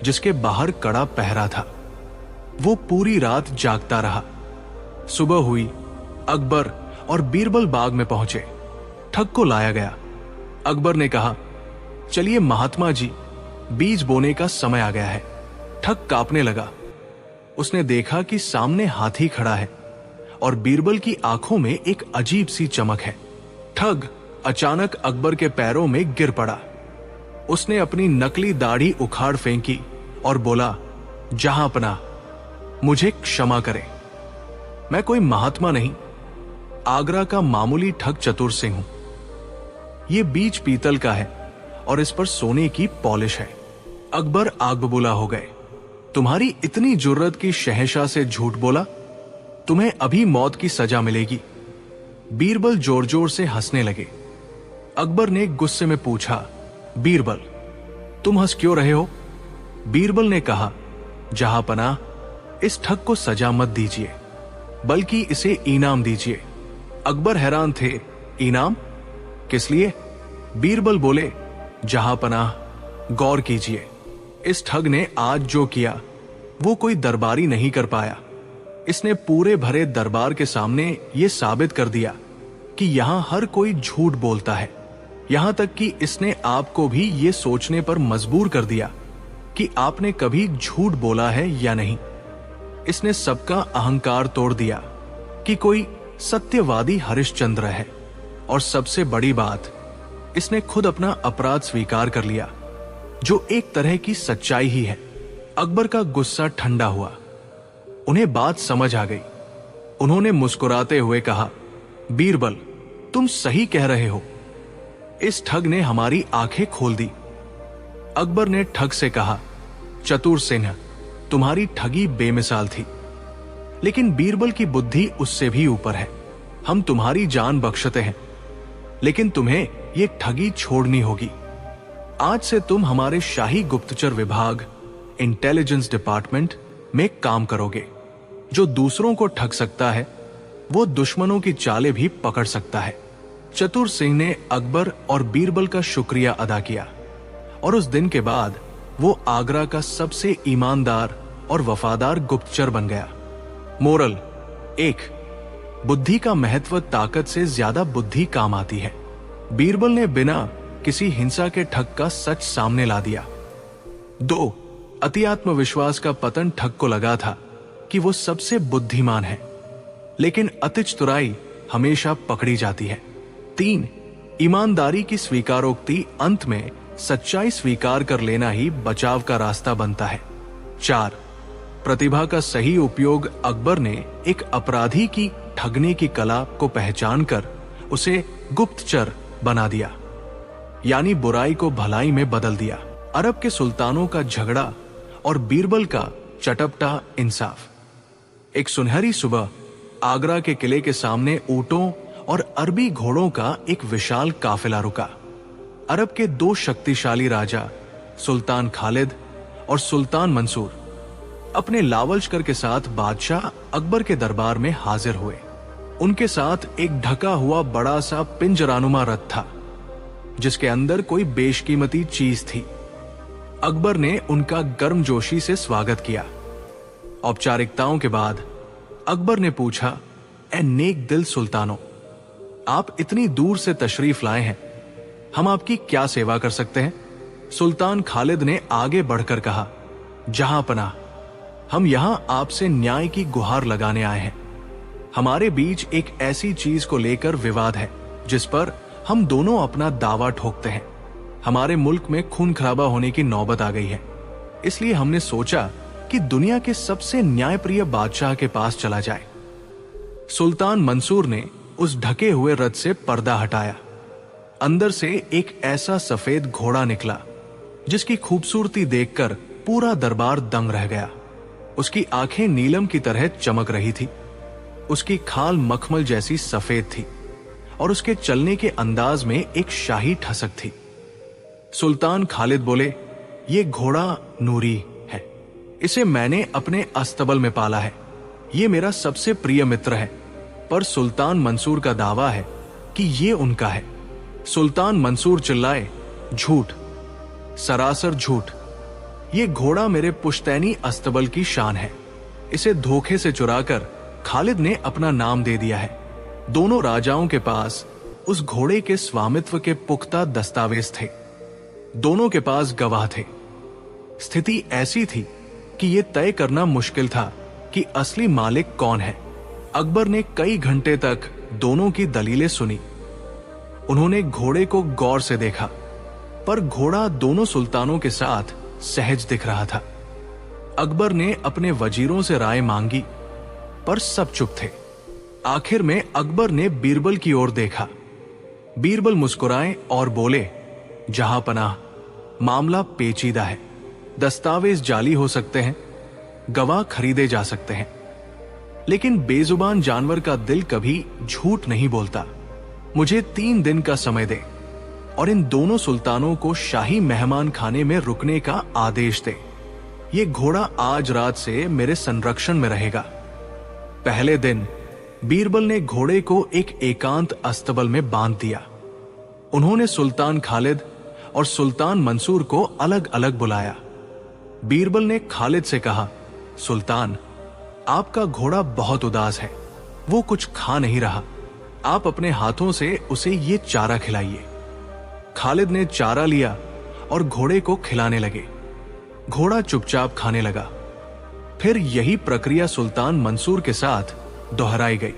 जिसके बाहर कड़ा पहरा था। वो पूरी रात जागता रहा। सुबह हुई। अकबर और बीरबल बाग में पहुंचे। ठग को लाया गया। अकबर ने कहा, चलिए महात्मा जी, बीज बोने का समय आ गया है। ठग कांपने लगा। उसने देखा कि सामने हाथी खड़ा है और बीरबल की आंखों में एक अजीब सी चमक है। ठग अचानक अकबर के पैरों में गिर पड़ा। उसने अपनी नकली दाढ़ी उखाड़ फेंकी और बोला, जहांपना, मुझे क्षमा करें। मैं कोई महात्मा नहीं, आगरा का मामूली ठग चतुर सिंह हूं। यह बीज पीतल का है और इस पर सोने की पॉलिश है। अकबर आग बबूला हो गए। तुम्हारी इतनी जुर्रत की शहंशाह से झूठ बोला? तुम्हें अभी मौत की सजा मिलेगी। बीरबल जोर जोर से हंसने लगे। अकबर ने गुस्से में पूछा, बीरबल, तुम हंस क्यों रहे हो? बीरबल ने कहा, जहांपनाह, इस ठग को सजा मत दीजिए, बल्कि इसे इनाम दीजिए। अकबर हैरान थे। इनाम? किस लिए? बीरबल बोले, जहांपनाह, गौर कीजिए, इस ठग ने आज जो किया वो कोई दरबारी नहीं कर पाया। इसने पूरे भरे दरबार के सामने ये साबित कर दिया कि यहां हर कोई झूठ बोलता है। यहां तक कि इसने आपको भी ये सोचने पर मजबूर कर दिया कि आपने कभी झूठ बोला है या नहीं। इसने सबका अहंकार तोड़ दिया कि कोई सत्यवादी हरिश्चंद्र है, और सबसे बड़ी बात, इसने खुद अपना अपराध स्वीकार कर लिया, जो एक तरह की सच्चाई ही है। अकबर का गुस्सा ठंडा हुआ। उन्हें बात समझ आ गई। उन्होंने मुस्कुराते हुए कहा, बीरबल, तुम सही कह रहे हो। इस ठग ने हमारी आंखें खोल दी। अकबर ने ठग से कहा, चतुर सिंह, तुम्हारी ठगी बेमिसाल थी, लेकिन बीरबल की बुद्धि उससे भी ऊपर है। हम तुम्हारी जान बख्शते हैं, लेकिन तुम्हें ये ठगी छोड़नी होगी। आज से तुम हमारे शाही गुप्तचर विभाग, इंटेलिजेंस डिपार्टमेंट में काम करोगे। जो दूसरों को ठग सकता है, वो दुश्मनों की चालें भी पकड़ सकता है। चतुर सिंह ने अकबर और बीरबल का शुक्रिया अदा किया, और उस दिन के बाद वो आगरा का सबसे ईमानदार और वफादार गुप्तचर बन गया। मोरल 1, बुद्धि का महत्व ताकत से ज्यादा बुद्धि काम आती है। बीरबल ने बिना किसी हिंसा के ठग का सच सामने ला दिया। 2, अति आत्मविश्वास का पतन ठग को लगा था कि वो सबसे बुद्धिमान है, लेकिन अति चतुराई हमेशा पकड़ी जाती है। 3, ईमानदारी की स्वीकारोक्ति अंत में सच्चाई स्वीकार कर लेना ही बचाव का रास्ता बनता है। 4, प्रतिभा का सही उपयोग। अकबर ने एक अपराधी की ठगने की कला को पहचानकर उसे गुप्तचर बना दिया, यानी बुराई को भलाई में बदल दिया। अरब के सुल्तानों का झगड़ा और बीरबल का चटपटा इंसाफ। एक सुनहरी सुबह आगरा के किले के सामने ऊंटों और अरबी घोड़ों का एक विशाल काफिला रुका। अरब के 2 शक्तिशाली राजा सुल्तान खालिद और सुल्तान मंसूर अपने लावलश्कर के साथ बादशाह अकबर के दरबार में हाजिर हुए। उनके साथ एक ढका हुआ बड़ा सा पिंजरानुमा रथ था, जिसके अंदर कोई बेशकीमती चीज थी। अकबर ने उनका गर्मजोशी से स्वागत किया। औपचारिकताओं के बाद अकबर ने पूछा, ए नेक दिल सुल्तानों, आप इतनी दूर से तशरीफ लाए हैं, हम आपकी क्या सेवा कर सकते हैं? सुल्तान खालिद ने आगे बढ़कर कहा, जहां पनाह, हम यहां आपसे न्याय की गुहार लगाने आए हैं। हमारे बीच एक ऐसी चीज को लेकर विवाद है जिस पर हम दोनों अपना दावा ठोकते हैं। हमारे मुल्क में खून खराबा होने की नौबत आ गई है, इसलिए हमने सोचा कि दुनिया के सबसे न्यायप्रिय बादशाह के पास चला जाए। सुल्तान मंसूर ने उस ढके हुए रथ से पर्दा हटाया। अंदर से एक ऐसा सफेद घोड़ा निकला जिसकी खूबसूरती देखकर पूरा दरबार दंग रह गया। उसकी आंखें नीलम की तरह चमक रही थी, उसकी खाल मखमल जैसी सफेद थी, और उसके चलने के अंदाज में एक शाही ठसक थी। सुल्तान खालिद बोले, ये घोड़ा नूरी है, इसे मैंने अपने अस्तबल में पाला है, ये मेरा सबसे प्रिय मित्र है। पर सुल्तान मंसूर का दावा है कि ये उनका है। सुल्तान मंसूर चिल्लाए, झूठ, सरासर झूठ, ये घोड़ा मेरे पुश्तैनी अस्तबल की शान है। इसे धोखे से चुराकर खालिद ने अपना नाम दे दिया है। दोनों राजाओं के पास उस घोड़े के स्वामित्व के पुख्ता दस्तावेज थे, दोनों के पास गवाह थे। स्थिति ऐसी थी कि यह तय करना मुश्किल था कि असली मालिक कौन है। अकबर ने कई घंटे तक दोनों की दलीलें सुनी। उन्होंने घोड़े को गौर से देखा, पर घोड़ा दोनों सुल्तानों के साथ सहज दिख रहा था। अकबर ने अपने वजीरों से राय मांगी, पर सब चुप थे। आखिर में अकबर ने बीरबल की ओर देखा। बीरबल मुस्कुराए और बोले, जहां पनाह, मामला पेचीदा है, दस्तावेज जाली हो सकते हैं, गवाह खरीदे जा सकते हैं, लेकिन बेजुबान जानवर का दिल कभी झूठ नहीं बोलता। मुझे 3 दिन का समय दे और इन दोनों सुल्तानों को शाही मेहमान खाने में रुकने का आदेश दे। ये घोड़ा आज रात से मेरे संरक्षण में रहेगा। पहले दिन बीरबल ने घोड़े को एक एकांत अस्तबल में बांध दिया। उन्होंने सुल्तान खालिद और सुल्तान मंसूर को अलग अलग बुलाया। बीरबल ने खालिद से कहा, सुल्तान, आपका घोड़ा बहुत उदास है, वो कुछ खा नहीं रहा, आप अपने हाथों से उसे ये चारा खिलाइए। खालिद ने चारा लिया और घोड़े को खिलाने लगे। घोड़ा चुपचाप खाने लगा। फिर यही प्रक्रिया सुल्तान मंसूर के साथ दोहराई गई।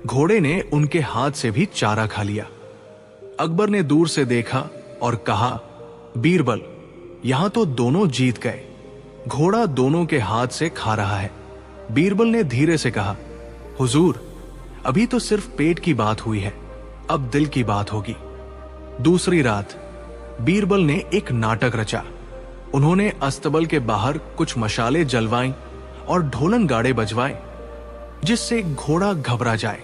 घोड़े ने उनके हाथ से भी चारा खा लिया। अकबर ने दूर से देखा और कहा, बीरबल, यहां तो दोनों जीत गए। घोड़ा दोनों के हाथ से खा रहा है। बीरबल ने धीरे से कहा, हुजूर, अभी तो सिर्फ पेट की बात हुई है, अब दिल की बात होगी। दूसरी रात बीरबल ने एक नाटक रचा। उन्होंने अस्तबल के बाहर कुछ मशाले जलवाईं और ढोलन गाड़े बजवाए, जिससे घोड़ा घबरा जाए।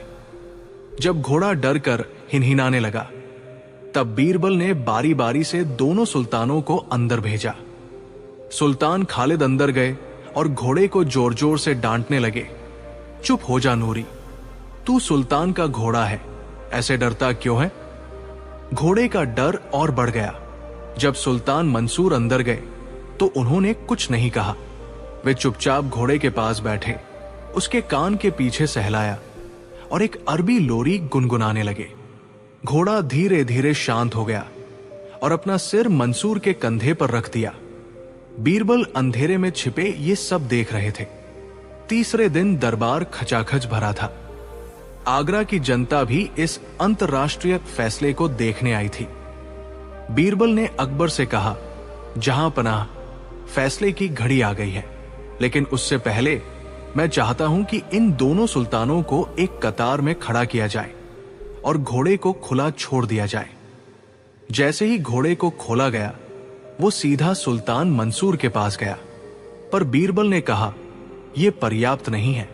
जब घोड़ा डर कर हिनहिनाने लगा, तब बीरबल ने बारी बारी से दोनों सुल्तानों को अंदर भेजा। सुल्तान खालिद अंदर गए और घोड़े को जोर जोर से डांटने लगे, चुप हो जा नूरी, तू सुल्तान का घोड़ा है, ऐसे डरता क्यों है? घोड़े का डर और बढ़ गया। जब सुल्तान मंसूर अंदर गए तो उन्होंने कुछ नहीं कहा। वे चुपचाप घोड़े के पास बैठे, उसके कान के पीछे सहलाया और एक अरबी लोरी गुनगुनाने लगे। घोड़ा धीरे धीरे शांत हो गया और अपना सिर मंसूर के कंधे पर रख दिया। बीरबल अंधेरे में छिपे ये सब देख रहे थे। तीसरे दिन दरबार खचाखच भरा था। आगरा की जनता भी इस अंतर्राष्ट्रीय फैसले को देखने आई थी। बीरबल ने अकबर से कहा, जहां पनाह, फैसले की घड़ी आ गई है, लेकिन उससे पहले मैं चाहता हूं कि इन दोनों सुल्तानों को एक कतार में खड़ा किया जाए और घोड़े को खुला छोड़ दिया जाए। जैसे ही घोड़े को खोला गया, वो सीधा सुल्तान मंसूर के पास गया। पर बीरबल ने कहा, यह पर्याप्त नहीं है,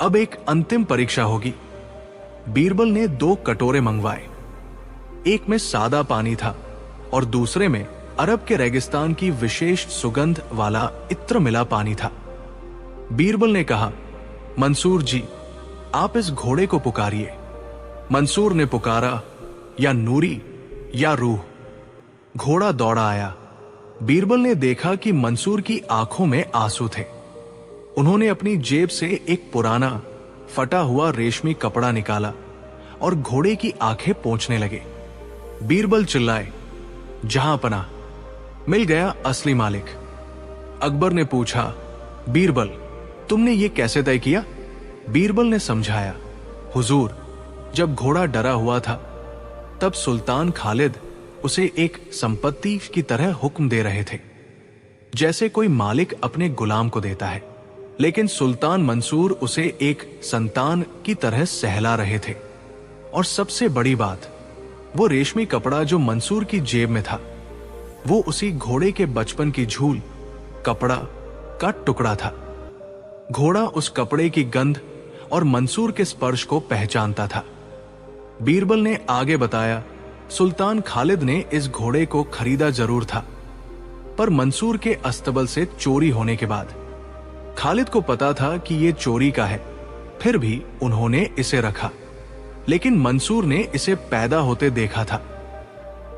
अब एक अंतिम परीक्षा होगी। बीरबल ने 2 कटोरे मंगवाए। एक में सादा पानी था और दूसरे में अरब के रेगिस्तान की विशेष सुगंध वाला इत्र मिला पानी था। बीरबल ने कहा, मंसूर जी, आप इस घोड़े को पुकारिए। मंसूर ने पुकारा, या नूरी या रूह। घोड़ा दौड़ा आया। बीरबल ने देखा कि मंसूर की आंखों में आंसू थे। उन्होंने अपनी जेब से एक पुराना फटा हुआ रेशमी कपड़ा निकाला और घोड़े की आंखें पोंछने लगे। बीरबल चिल्लाए, जहां पना, मिल गया असली मालिक। अकबर ने पूछा, बीरबल, तुमने ये कैसे तय किया? बीरबल ने समझाया, हुजूर, जब घोड़ा डरा हुआ था तब सुल्तान खालिद उसे एक संपत्ति की तरह हुक्म दे रहे थे, जैसे कोई मालिक अपने गुलाम को देता है, लेकिन सुल्तान मंसूर उसे एक संतान की तरह सहला रहे थे। और सबसे बड़ी बात, वो रेशमी कपड़ा जो मंसूर की जेब में था, वो उसी घोड़े के बचपन की झूल, कपड़ा का टुकड़ा था। घोड़ा उस कपड़े की गंध और मंसूर के स्पर्श को पहचानता था। बीरबल ने आगे बताया, सुल्तान खालिद ने इस घोड़े को खरीदा जरूर था, पर मंसूर के अस्तबल से चोरी होने के बाद खालिद को पता था कि यह चोरी का है, फिर भी उन्होंने इसे रखा। लेकिन मंसूर ने इसे पैदा होते देखा था।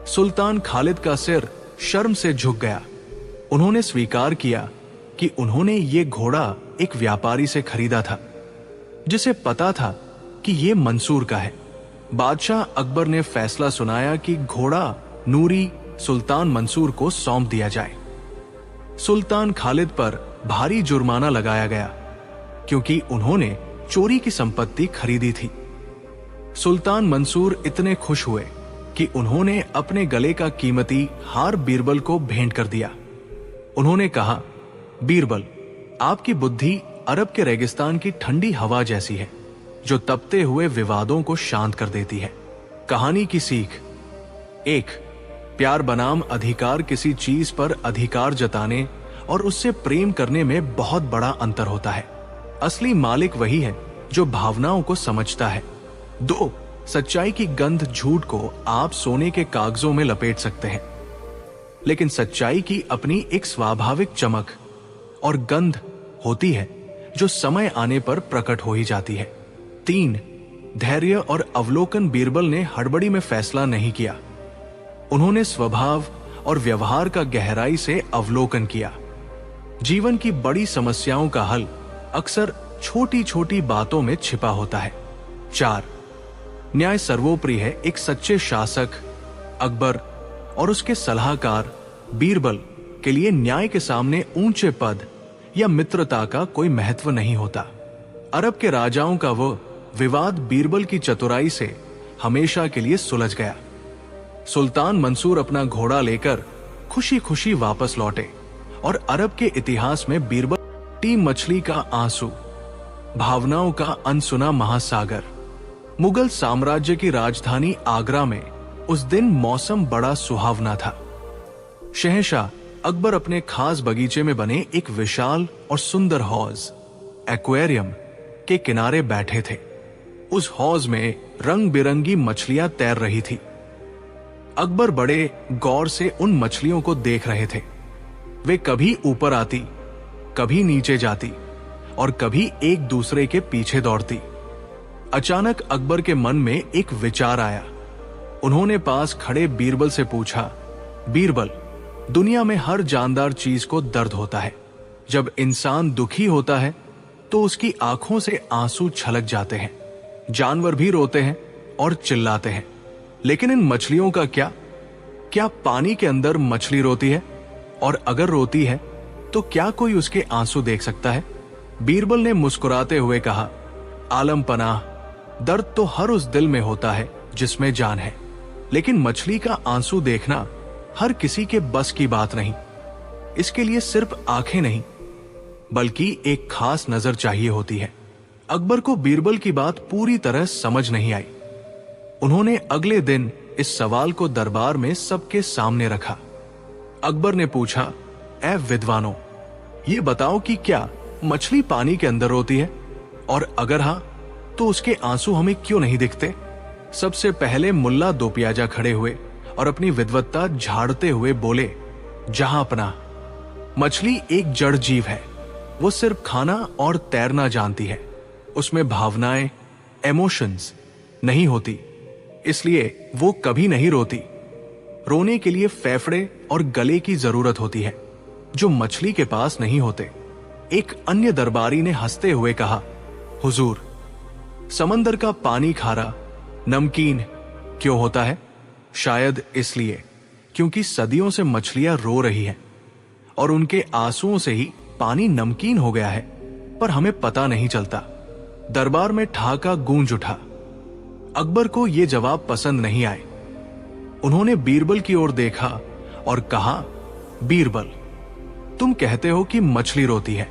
सुल्तान खालिद का सिर शर्म से झुक गया। उन्होंने स्वीकार किया कि उन्होंने ये घोड़ा एक व्यापारी से खरीदा था, जिसे पता था कि ये मंसूर का है। बादशाह अकबर ने फैसला सुनाया कि घोड़ा नूरी सुल्तान मंसूर को सौंप दिया जाए। सुल्तान खालिद पर भारी जुर्माना लगाया गया, क्योंकि उन्होंने चोरी की संपत्ति खरीदी थी। सुल्तान मंसूर इतने खुश हुए कि उन्होंने अपने गले का कीमती हार बीरबल को भेंट कर दिया। उन्होंने कहा, बीरबल, आपकी बुद्धि अरब के रेगिस्तान की ठंडी हवा जैसी है, जो तपते हुए विवादों को शांत कर देती है। कहानी की सीख: 1. प्यार बनाम अधिकार किसी चीज पर अधिकार जताने और उससे प्रेम करने में बहुत बड़ा अंतर होता है। असली मालिक वही है जो भावनाओं को समझता है। 2. सच्चाई की गंध झूठ को आप सोने के कागजों में लपेट सकते हैं, लेकिन सच्चाई की अपनी एक स्वाभाविक चमक और गंध होती है जो समय आने पर प्रकट हो ही जाती है। 3. धैर्य और अवलोकन: बीरबल ने हड़बड़ी में फैसला नहीं किया। उन्होंने स्वभाव और व्यवहार का गहराई से अवलोकन किया। जीवन की बड़ी समस्याओं का हल अक्सर छोटी छोटी बातों में छिपा होता है। 4. न्याय सर्वोपरि है। एक सच्चे शासक अकबर और उसके सलाहकार बीरबल के लिए न्याय के सामने ऊंचे पद या मित्रता का कोई महत्व नहीं होता। अरब के राजाओं का वो विवाद बीरबल की चतुराई से हमेशा के लिए सुलझ गया। सुल्तान मंसूर अपना घोड़ा लेकर खुशी खुशी वापस लौटे और अरब के इतिहास में बीरबल टी मछली का आंसू, भावनाओं का अनसुना महासागर। मुगल साम्राज्य की राजधानी आगरा में उस दिन मौसम बड़ा सुहावना था। शहंशाह अकबर अपने खास बगीचे में बने एक विशाल और सुंदर हौज एक्वेरियम के किनारे बैठे थे। उस हौज में रंग बिरंगी मछलियां तैर रही थी। अकबर बड़े गौर से उन मछलियों को देख रहे थे। वे कभी ऊपर आती, कभी नीचे जाती और कभी एक दूसरे के पीछे दौड़ती। अचानक अकबर के मन में एक विचार आया। उन्होंने पास खड़े बीरबल से पूछा, बीरबल, दुनिया में हर जानदार चीज को दर्द होता है। जब इंसान दुखी होता है तो उसकी आंखों से आंसू छलक जाते हैं। जानवर भी रोते हैं और चिल्लाते हैं, लेकिन इन मछलियों का क्या? क्या पानी के अंदर मछली रोती है? और अगर रोती है तो क्या कोई उसके आंसू देख सकता है? बीरबल ने मुस्कुराते हुए कहा, आलम पनाह, दर्द तो हर उस दिल में होता है जिसमें जान है, लेकिन मछली का आंसू देखना हर किसी के बस की बात नहीं। इसके लिए सिर्फ आंखें नहीं, बल्कि एक खास नजर चाहिए होती है। अकबर को बीरबल की बात पूरी तरह समझ नहीं आई। उन्होंने अगले दिन इस सवाल को दरबार में सबके सामने रखा। अकबर ने पूछा, ऐ विद्वानों, ये बताओ कि क्या मछली पानी के अंदर रोती है? और अगर हां, तो उसके आंसू हमें क्यों नहीं दिखते? सबसे पहले मुल्ला दो प्याजा खड़े हुए और अपनी विद्वत्ता झाड़ते हुए बोले, जहां अपना, मछली एक जड़ जीव है। वो सिर्फ खाना और तैरना जानती है। उसमें भावनाएं, इमोशंस नहीं होती, इसलिए वो कभी नहीं रोती। रोने के लिए फेफड़े और गले की जरूरत होती है, जो मछली के पास नहीं होते। एक अन्य दरबारी ने हंसते हुए कहा, हुजूर, समंदर का पानी खारा, नमकीन क्यों होता है? शायद इसलिए क्योंकि सदियों से मछलियां रो रही हैं और उनके आंसुओं से ही पानी नमकीन हो गया है, पर हमें पता नहीं चलता। दरबार में ठहाका गूंज उठा। अकबर को यह जवाब पसंद नहीं आए। उन्होंने बीरबल की ओर देखा और कहा, बीरबल, तुम कहते हो कि मछली रोती है,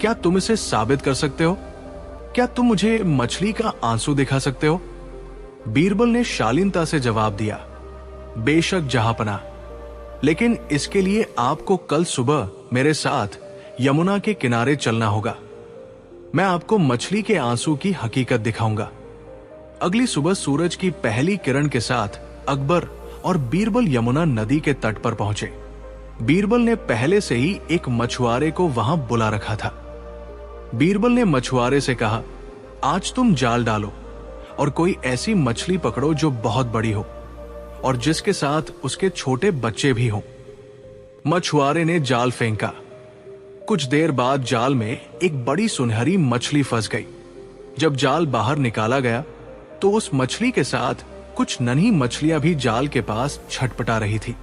क्या तुम इसे साबित कर सकते हो? क्या तुम मुझे मछली का आंसू दिखा सकते हो? बीरबल ने शालीनता से जवाब दिया, बेशक जहांपना, लेकिन इसके लिए आपको कल सुबह मेरे साथ यमुना के किनारे चलना होगा। मैं आपको मछली के आंसू की हकीकत दिखाऊंगा। अगली सुबह सूरज की पहली किरण के साथ अकबर और बीरबल यमुना नदी के तट पर पहुंचे। बीरबल ने पहले से ही एक मछुआरे को वहां बुला रखा था। बीरबल ने मछुआरे से कहा, आज तुम जाल डालो और कोई ऐसी मछली पकड़ो जो बहुत बड़ी हो और जिसके साथ उसके छोटे बच्चे भी हों। मछुआरे ने जाल फेंका। कुछ देर बाद जाल में एक बड़ी सुनहरी मछली फंस गई। जब जाल बाहर निकाला गया तो उस मछली के साथ कुछ नन्ही मछलियां भी जाल के पास छटपटा रही थी।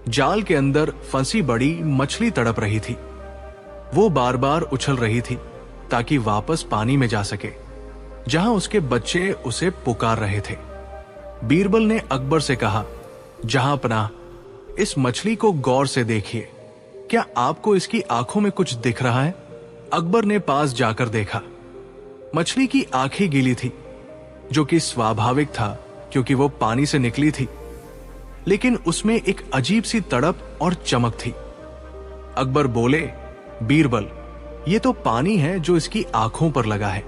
जाल के अंदर फंसी बड़ी मछली तड़प रही थी। वो बार बार उछल रही थी ताकि वापस पानी में जा सके, जहां उसके बच्चे उसे पुकार रहे थे। बीरबल ने अकबर से कहा, जहां पनाह, इस मछली को गौर से देखिए, क्या आपको इसकी आंखों में कुछ दिख रहा है? अकबर ने पास जाकर देखा। मछली की आंखें गीली थी, जो कि स्वाभाविक था क्योंकि वो पानी से निकली थी, लेकिन उसमें एक अजीब सी तड़प और चमक थी। अकबर बोले, बीरबल, ये तो पानी है जो इसकी आंखों पर लगा है,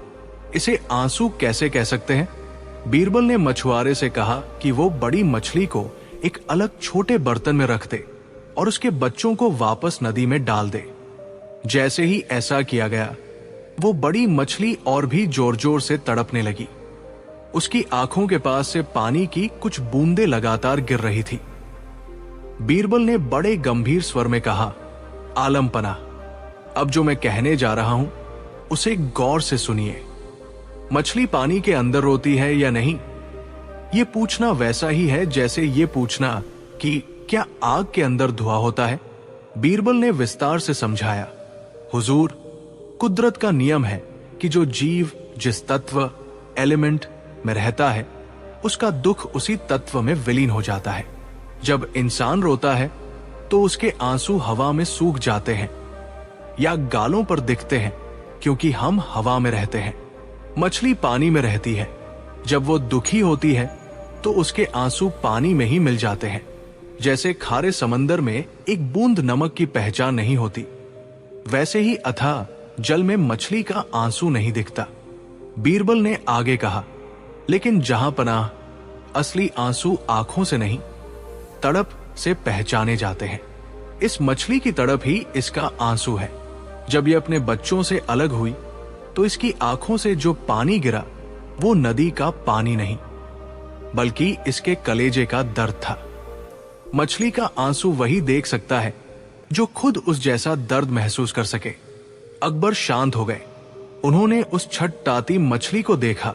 इसे आंसू कैसे कह सकते हैं? बीरबल ने मछुआरे से कहा कि वो बड़ी मछली को एक अलग छोटे बर्तन में रख दे और उसके बच्चों को वापस नदी में डाल दे। जैसे ही ऐसा किया गया, वो बड़ी मछली और भी जोर जोर से तड़पने लगी। उसकी आंखों के पास से पानी की कुछ बूंदें लगातार गिर रही थी। बीरबल ने बड़े गंभीर स्वर में कहा, आलम पनाह, अब जो मैं कहने जा रहा हूं उसे गौर से सुनिए। मछली पानी के अंदर रोती है या नहीं, ये पूछना वैसा ही है जैसे ये पूछना कि क्या आग के अंदर धुआं होता है? बीरबल ने विस्तार से समझाया, हुजूर, कुदरत का नियम है कि जो जीव जिस तत्व एलिमेंट में रहता है उसका दुख उसी तत्व में विलीन हो जाता है। जब इंसान रोता है तो उसके आंसू हवा में सूख जाते हैं या गालों पर दिखते हैं, क्योंकि हम हवा में रहते हैं। मछली पानी में रहती है, जब वो दुखी होती है तो उसके आंसू पानी में ही मिल जाते हैं। जैसे खारे समंदर में एक बूंद नमक की पहचान नहीं होती, वैसे ही अथाह जल में मछली का आंसू नहीं दिखता। बीरबल ने आगे कहा, लेकिन जहां पनाह असली आंसू आंखों से नहीं, तड़प से पहचाने जाते हैं। इस मछली की तड़प ही इसका आंसू है। जब ये अपने बच्चों से अलग हुई तो इसकी आंखों से जो पानी गिरा वो नदी का पानी नहीं, बल्कि इसके कलेजे का दर्द था। मछली का आंसू वही देख सकता है जो खुद उस जैसा दर्द महसूस कर सके। अकबर शांत हो गए। उन्होंने उस छटपटाती मछली को देखा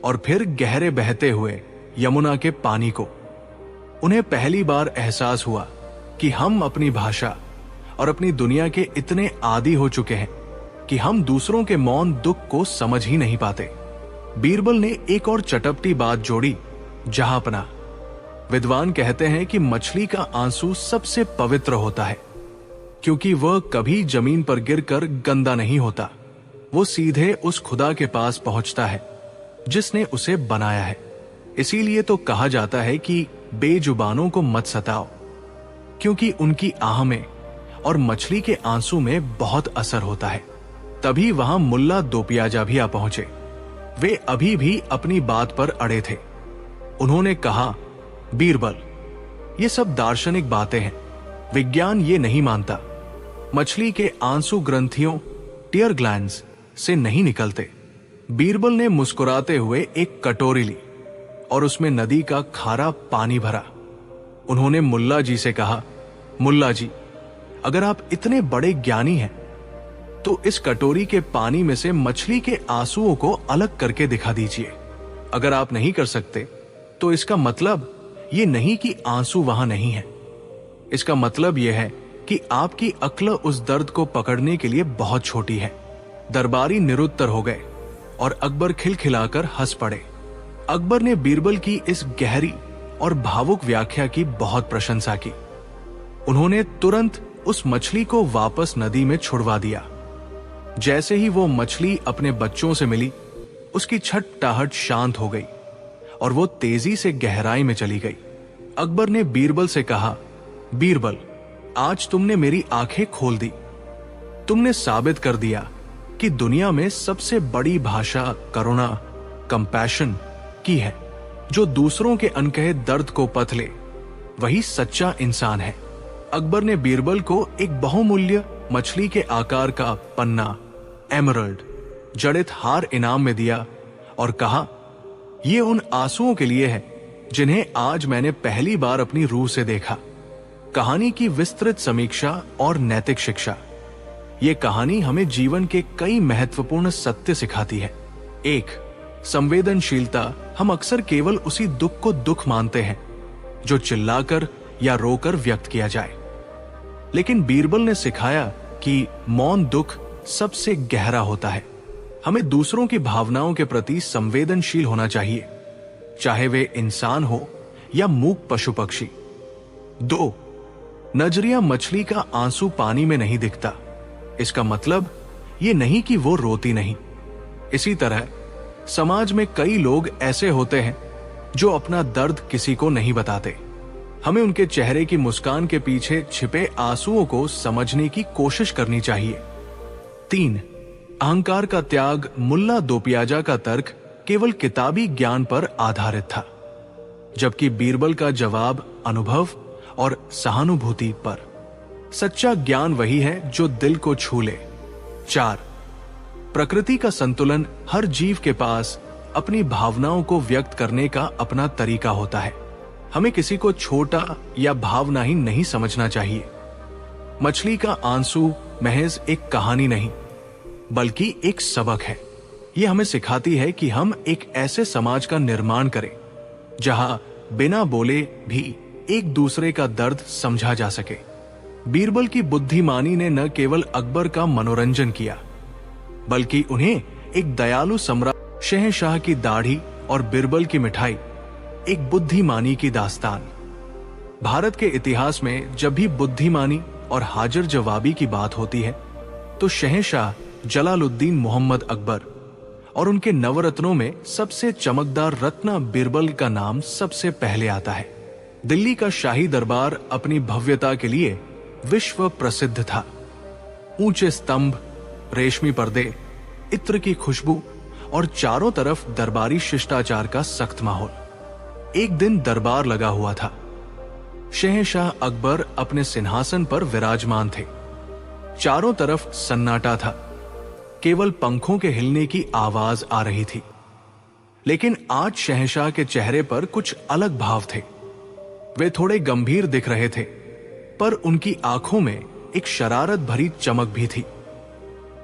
और फिर गहरे बहते हुए यमुना के पानी को। उन्हें पहली बार एहसास हुआ कि हम अपनी भाषा और अपनी दुनिया के इतने आदी हो चुके हैं कि हम दूसरों के मौन दुख को समझ ही नहीं पाते। बीरबल ने एक और चटपटी बात जोड़ी, जहांपना। विद्वान कहते हैं कि मछली का आंसू सबसे पवित्र होता है, क्योंकि वह कभी जमीन पर गिरकर गंदा नहीं होता। वो सीधे उस खुदा के पास पहुंचता है जिसने उसे बनाया है। इसीलिए तो कहा जाता है कि बेजुबानों को मत सताओ, क्योंकि उनकी आह में और मछली के आंसू में बहुत असर होता है। तभी वहां मुल्ला दोपियाजा भी आ पहुंचे। वे अभी भी अपनी बात पर अड़े थे। उन्होंने कहा, बीरबल, ये सब दार्शनिक बातें हैं, विज्ञान ये नहीं मानता। मछली के आंसू ग्रंथियों टीयर ग्लैंड्स से नहीं निकलते। बीरबल ने मुस्कुराते हुए एक कटोरी ली और उसमें नदी का खारा पानी भरा। उन्होंने मुल्ला जी से कहा, मुल्ला जी, अगर आप इतने बड़े ज्ञानी हैं तो इस कटोरी के पानी में से मछली के आंसुओं को अलग करके दिखा दीजिए। अगर आप नहीं कर सकते तो इसका मतलब ये नहीं कि आंसू वहां नहीं है। इसका मतलब यह है कि आपकी अक्ल उस दर्द को पकड़ने के लिए बहुत छोटी है। दरबारी निरुत्तर हो गए और अकबर खिलखिलाकर हंस पड़े। अकबर ने बीरबल की इस गहरी और भावुक व्याख्या की बहुत प्रशंसा की। उन्होंने तुरंत उस मछली को वापस नदी में छुड़वा दिया। जैसे ही वो मछली अपने बच्चों से मिली, उसकी छटपटाहट शांत हो गई और वो तेजी से गहराई में चली गई। अकबर ने बीरबल से कहा, बीरबल, आज तुमने मेरी आंखें खोल दी। तुमने साबित कर दिया कि दुनिया में सबसे बड़ी भाषा करुणा, कंपैशन की है। जो दूसरों के अनकहे दर्द को पथ ले, वही सच्चा इंसान है। अकबर ने बीरबल को एक बहुमूल्य मछली के आकार का पन्ना, एमरल्ड जड़ित हार इनाम में दिया और कहा, यह उन आंसुओं के लिए है जिन्हें आज मैंने पहली बार अपनी रूह से देखा। कहानी की विस्तृत समीक्षा और नैतिक शिक्षा। ये कहानी हमें जीवन के कई महत्वपूर्ण सत्य सिखाती है। एक, संवेदनशीलता। हम अक्सर केवल उसी दुख को दुख मानते हैं जो चिल्लाकर या रोकर व्यक्त किया जाए, लेकिन बीरबल ने सिखाया कि मौन दुख सबसे गहरा होता है। हमें दूसरों की भावनाओं के प्रति संवेदनशील होना चाहिए, चाहे वे इंसान हो या मूक पशु पक्षी। 2, नजरिया मछली का आंसू पानी में नहीं दिखता। इसका मतलब ये नहीं कि वो रोती नहीं। इसी तरह समाज में कई लोग ऐसे होते हैं जो अपना दर्द किसी को नहीं बताते। हमें उनके चेहरे की मुस्कान के पीछे छिपे आंसुओं को समझने की कोशिश करनी चाहिए। 3, अहंकार का त्याग। मुल्ला दोपियाजा का तर्क केवल किताबी ज्ञान पर आधारित था, जबकि बीरबल का जवाब अनुभव और सहानुभूति पर। सच्चा ज्ञान वही है जो दिल को छू ले। 4, प्रकृति का संतुलन। हर जीव के पास अपनी भावनाओं को व्यक्त करने का अपना तरीका होता है। हमें किसी को छोटा या भावनाहीन नहीं समझना चाहिए। मछली का आंसू महज एक कहानी नहीं, बल्कि एक सबक है। यह हमें सिखाती है कि हम एक ऐसे समाज का निर्माण करें जहां बिना बोले भी एक दूसरे का दर्द समझा जा सके। बीरबल की बुद्धिमानी ने न केवल अकबर का मनोरंजन किया, बल्कि उन्हें एक दयालु सम्राट, शहंशाह की दाढ़ी और बीरबल की मिठाई, एक बुद्धिमानी की दास्तान। भारत के इतिहास में जब भी बुद्धिमानी और हाजिर जवाबी की बात होती है तो शहंशाह जलालुद्दीन मोहम्मद अकबर और उनके नवरत्नों में सबसे चमकदार रत्न बीरबल का नाम सबसे पहले आता है। दिल्ली का शाही दरबार अपनी भव्यता के लिए विश्व प्रसिद्ध था। ऊंचे स्तंभ, रेशमी पर्दे, इत्र की खुशबू और चारों तरफ दरबारी शिष्टाचार का सख्त माहौल। एक दिन दरबार लगा हुआ था। शहंशाह अकबर अपने सिंहासन पर विराजमान थे। चारों तरफ सन्नाटा था, केवल पंखों के हिलने की आवाज आ रही थी। लेकिन आज शहंशाह के चेहरे पर कुछ अलग भाव थे। वे थोड़े गंभीर दिख रहे थे, पर उनकी आंखों में एक शरारत भरी चमक भी थी।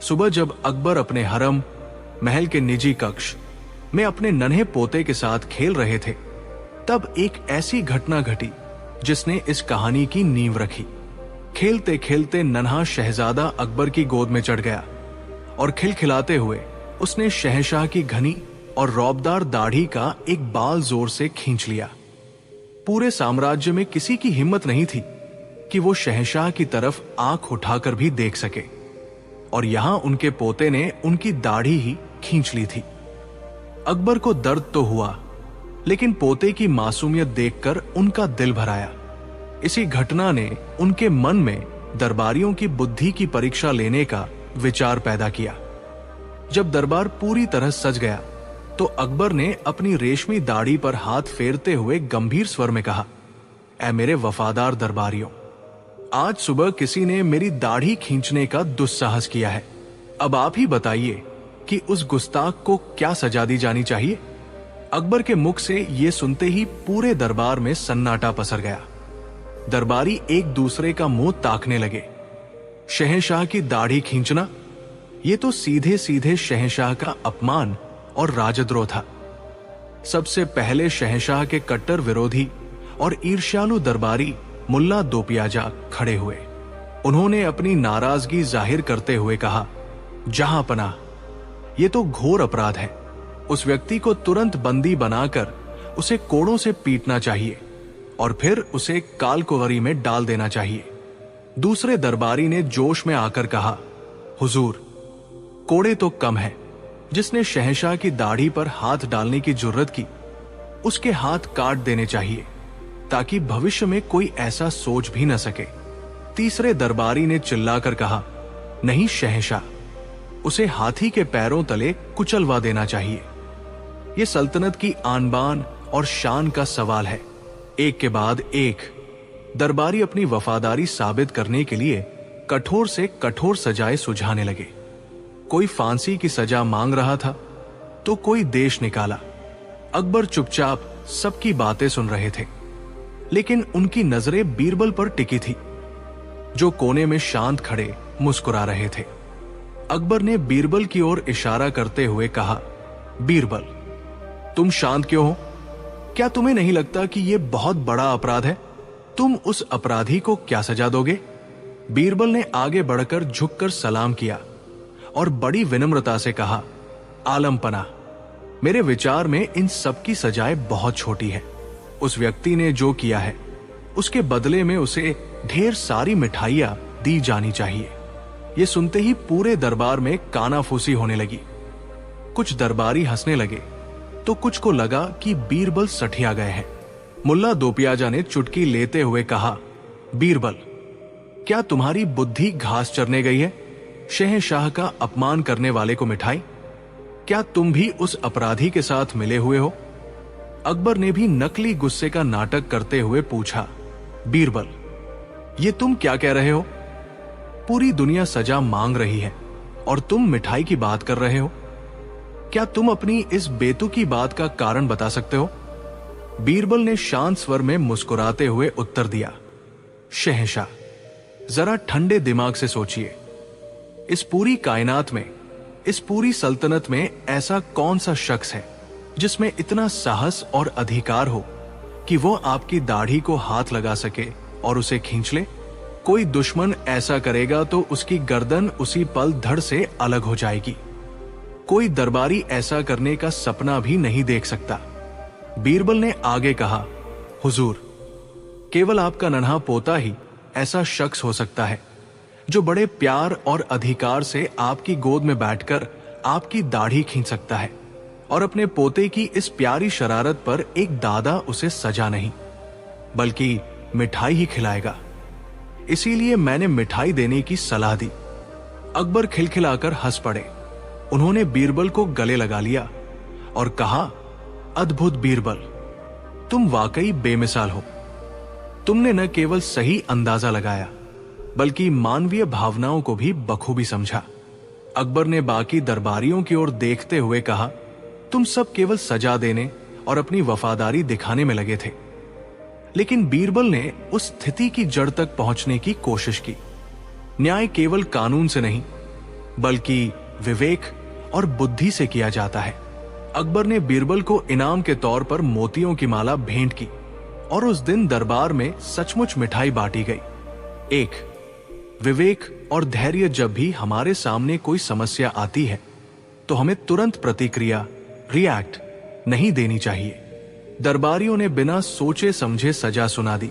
सुबह जब अकबर अपने हरम महल के निजी कक्ष में अपने नन्हे पोते के साथ खेल रहे थे, तब एक ऐसी घटना घटी जिसने इस कहानी की नींव रखी। खेलते खेलते नन्हा शहजादा अकबर की गोद में चढ़ गया और खिलखिलाते हुए उसने शहंशाह की घनी और रौबदार दाढ़ी का एक बाल जोर से खींच लिया। पूरे साम्राज्य में किसी की हिम्मत नहीं थी कि वो शहंशाह की तरफ आंख उठाकर भी देख सके, और यहां उनके पोते ने उनकी दाढ़ी ही खींच ली थी। अकबर को दर्द तो हुआ, लेकिन पोते की मासूमियत देखकर उनका दिल भर आया। इसी घटना ने उनके मन में दरबारियों की बुद्धि की परीक्षा लेने का विचार पैदा किया। जब दरबार पूरी तरह सज गया तो अकबर ने अपनी रेशमी दाढ़ी पर हाथ फेरते हुए गंभीर स्वर में कहा, ऐ मेरे वफादार दरबारियों, आज सुबह किसी ने मेरी दाढ़ी खींचने का दुस्साहस किया है। अब आप ही बताइए कि उस गुस्ताख को क्या सजा दी जानी चाहिए। अकबर के मुख से यह सुनते ही पूरे दरबार में सन्नाटा पसर गया। दरबारी एक दूसरे का मुंह ताकने लगे। शहंशाह की दाढ़ी खींचना, यह तो सीधे सीधे शहंशाह का अपमान और राजद्रोह था। सबसे पहले शहंशाह के कट्टर विरोधी और ईर्ष्यालु दरबारी मुल्ला दोपियाजा खड़े हुए। उन्होंने अपनी नाराजगी जाहिर करते हुए कहा, जहां पनाह, यह तो घोर अपराध है। उस व्यक्ति को तुरंत बंदी बनाकर उसे कोड़ों से पीटना चाहिए और फिर उसे कालकुवरी में डाल देना चाहिए। दूसरे दरबारी ने जोश में आकर कहा, हुजूर, कोड़े तो कम है। जिसने शहंशाह की दाढ़ी पर हाथ डालने की जुर्रत की, उसके हाथ काट देने चाहिए ताकि भविष्य में कोई ऐसा सोच भी न सके। तीसरे दरबारी ने चिल्लाकर कहा, नहीं शहंशाह, उसे हाथी के पैरों तले कुचलवा देना चाहिए। यह सल्तनत की आन बान और शान का सवाल है। एक के बाद एक दरबारी अपनी वफादारी साबित करने के लिए कठोर से कठोर सजाएं सुझाने लगे। कोई फांसी की सजा मांग रहा था तो कोई देश निकाला। अकबर चुपचाप सबकी बातें सुन रहे थे, लेकिन उनकी नजरें बीरबल पर टिकी थी, जो कोने में शांत खड़े मुस्कुरा रहे थे। अकबर ने बीरबल की ओर इशारा करते हुए कहा, बीरबल, तुम शांत क्यों हो? क्या तुम्हें नहीं लगता कि यह बहुत बड़ा अपराध है? तुम उस अपराधी को क्या सजा दोगे? बीरबल ने आगे बढ़कर झुककर सलाम किया और बड़ी विनम्रता से कहा, आलमपना, मेरे विचार में इन सब की सजाएं बहुत छोटी है। उस व्यक्ति ने जो किया है उसके बदले में उसे ढेर सारी मिठाइयां दी जानी चाहिए। यह सुनते ही पूरे दरबार में कानाफूसी होने लगी। कुछ दरबारी हंसने लगे तो कुछ को लगा कि बीरबल सठिया गए हैं। मुल्ला दोपियाजा ने चुटकी लेते हुए कहा, बीरबल, क्या तुम्हारी बुद्धि घास चरने गई है? शहंशाह का अपमान करने वाले को मिठाई? क्या तुम भी उस अपराधी के साथ मिले हुए हो? अकबर ने भी नकली गुस्से का नाटक करते हुए पूछा, बीरबल, ये तुम क्या कह रहे हो? पूरी दुनिया सजा मांग रही है और तुम मिठाई की बात कर रहे हो। क्या तुम अपनी इस बेतुकी बात का कारण बता सकते हो? बीरबल ने शांत स्वर में मुस्कुराते हुए उत्तर दिया, शहंशाह, जरा ठंडे दिमाग से सोचिए। इस पूरी कायनात में, इस पूरी सल्तनत में ऐसा कौन सा शख्स है जिसमें इतना साहस और अधिकार हो कि वो आपकी दाढ़ी को हाथ लगा सके और उसे खींच ले? कोई दुश्मन ऐसा करेगा तो उसकी गर्दन उसी पल धड़ से अलग हो जाएगी। कोई दरबारी ऐसा करने का सपना भी नहीं देख सकता। बीरबल ने आगे कहा, हुजूर, केवल आपका नन्हा पोता ही ऐसा शख्स हो सकता है जो बड़े प्यार और अधिकार से आपकी गोद में बैठकर आपकी दाढ़ी खींच सकता है और अपने पोते की इस प्यारी शरारत पर एक दादा उसे सजा नहीं बल्कि मिठाई ही खिलाएगा। इसीलिए मैंने मिठाई देने की सलाह दी। अकबर खिलखिलाकर हंस पड़े। उन्होंने बीरबल को गले लगा लिया और कहा, अद्भुत बीरबल, तुम वाकई बेमिसाल हो। तुमने न केवल सही अंदाजा लगाया बल्कि मानवीय भावनाओं को भी बखूबी समझा। अकबर ने बाकी दरबारियों की ओर देखते हुए कहा, तुम सब केवल सजा देने और अपनी वफादारी दिखाने में लगे थे, लेकिन बीरबल ने उस स्थिति की जड़ तक पहुंचने की कोशिश की। न्याय केवल कानून से नहीं बल्कि विवेक और बुद्धि से किया जाता है। अकबर ने बीरबल को इनाम के तौर पर मोतियों की माला भेंट की और उस दिन दरबार में सचमुच मिठाई बांटी गई। एक, विवेक और धैर्य। जब भी हमारे सामने कोई समस्या आती है तो हमें तुरंत प्रतिक्रिया, रिएक्ट नहीं देनी चाहिए। दरबारियों ने बिना सोचे समझे सजा सुना दी,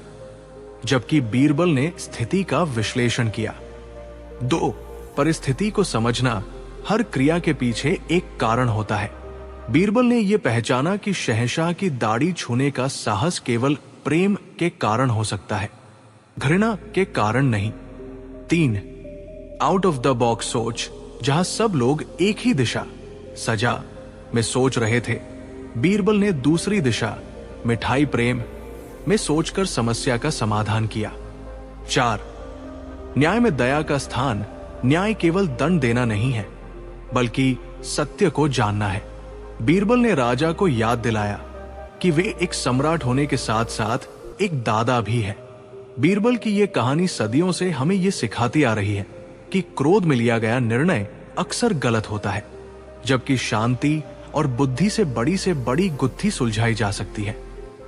जबकि बीरबल ने स्थिति का विश्लेषण किया। 2, परिस्थिति को समझना। हर क्रिया के पीछे एक कारण होता है। बीरबल ने यह पहचाना कि शहंशाह की दाढ़ी छूने का साहस केवल प्रेम के कारण हो सकता है, घृणा के कारण नहीं। 3, आउट ऑफ द बॉक्स सोच। जहां सब लोग एक ही दिशा, सजा में सोच रहे थे, बीरबल ने दूसरी दिशा, मिठाई प्रेम में सोचकर समस्या का समाधान किया। 4, न्याय में दया का स्थान। न्याय केवल दंड देना नहीं है बल्कि सत्य को जानना है। बीरबल ने राजा को याद दिलाया कि वे एक सम्राट होने के साथ साथ एक दादा भी है। बीरबल की यह कहानी सदियों से हमें यह सिखाती आ रही है कि क्रोध में लिया गया निर्णय अक्सर गलत होता है, जबकि शांति और बुद्धि से बड़ी गुत्थी सुलझाई जा सकती है।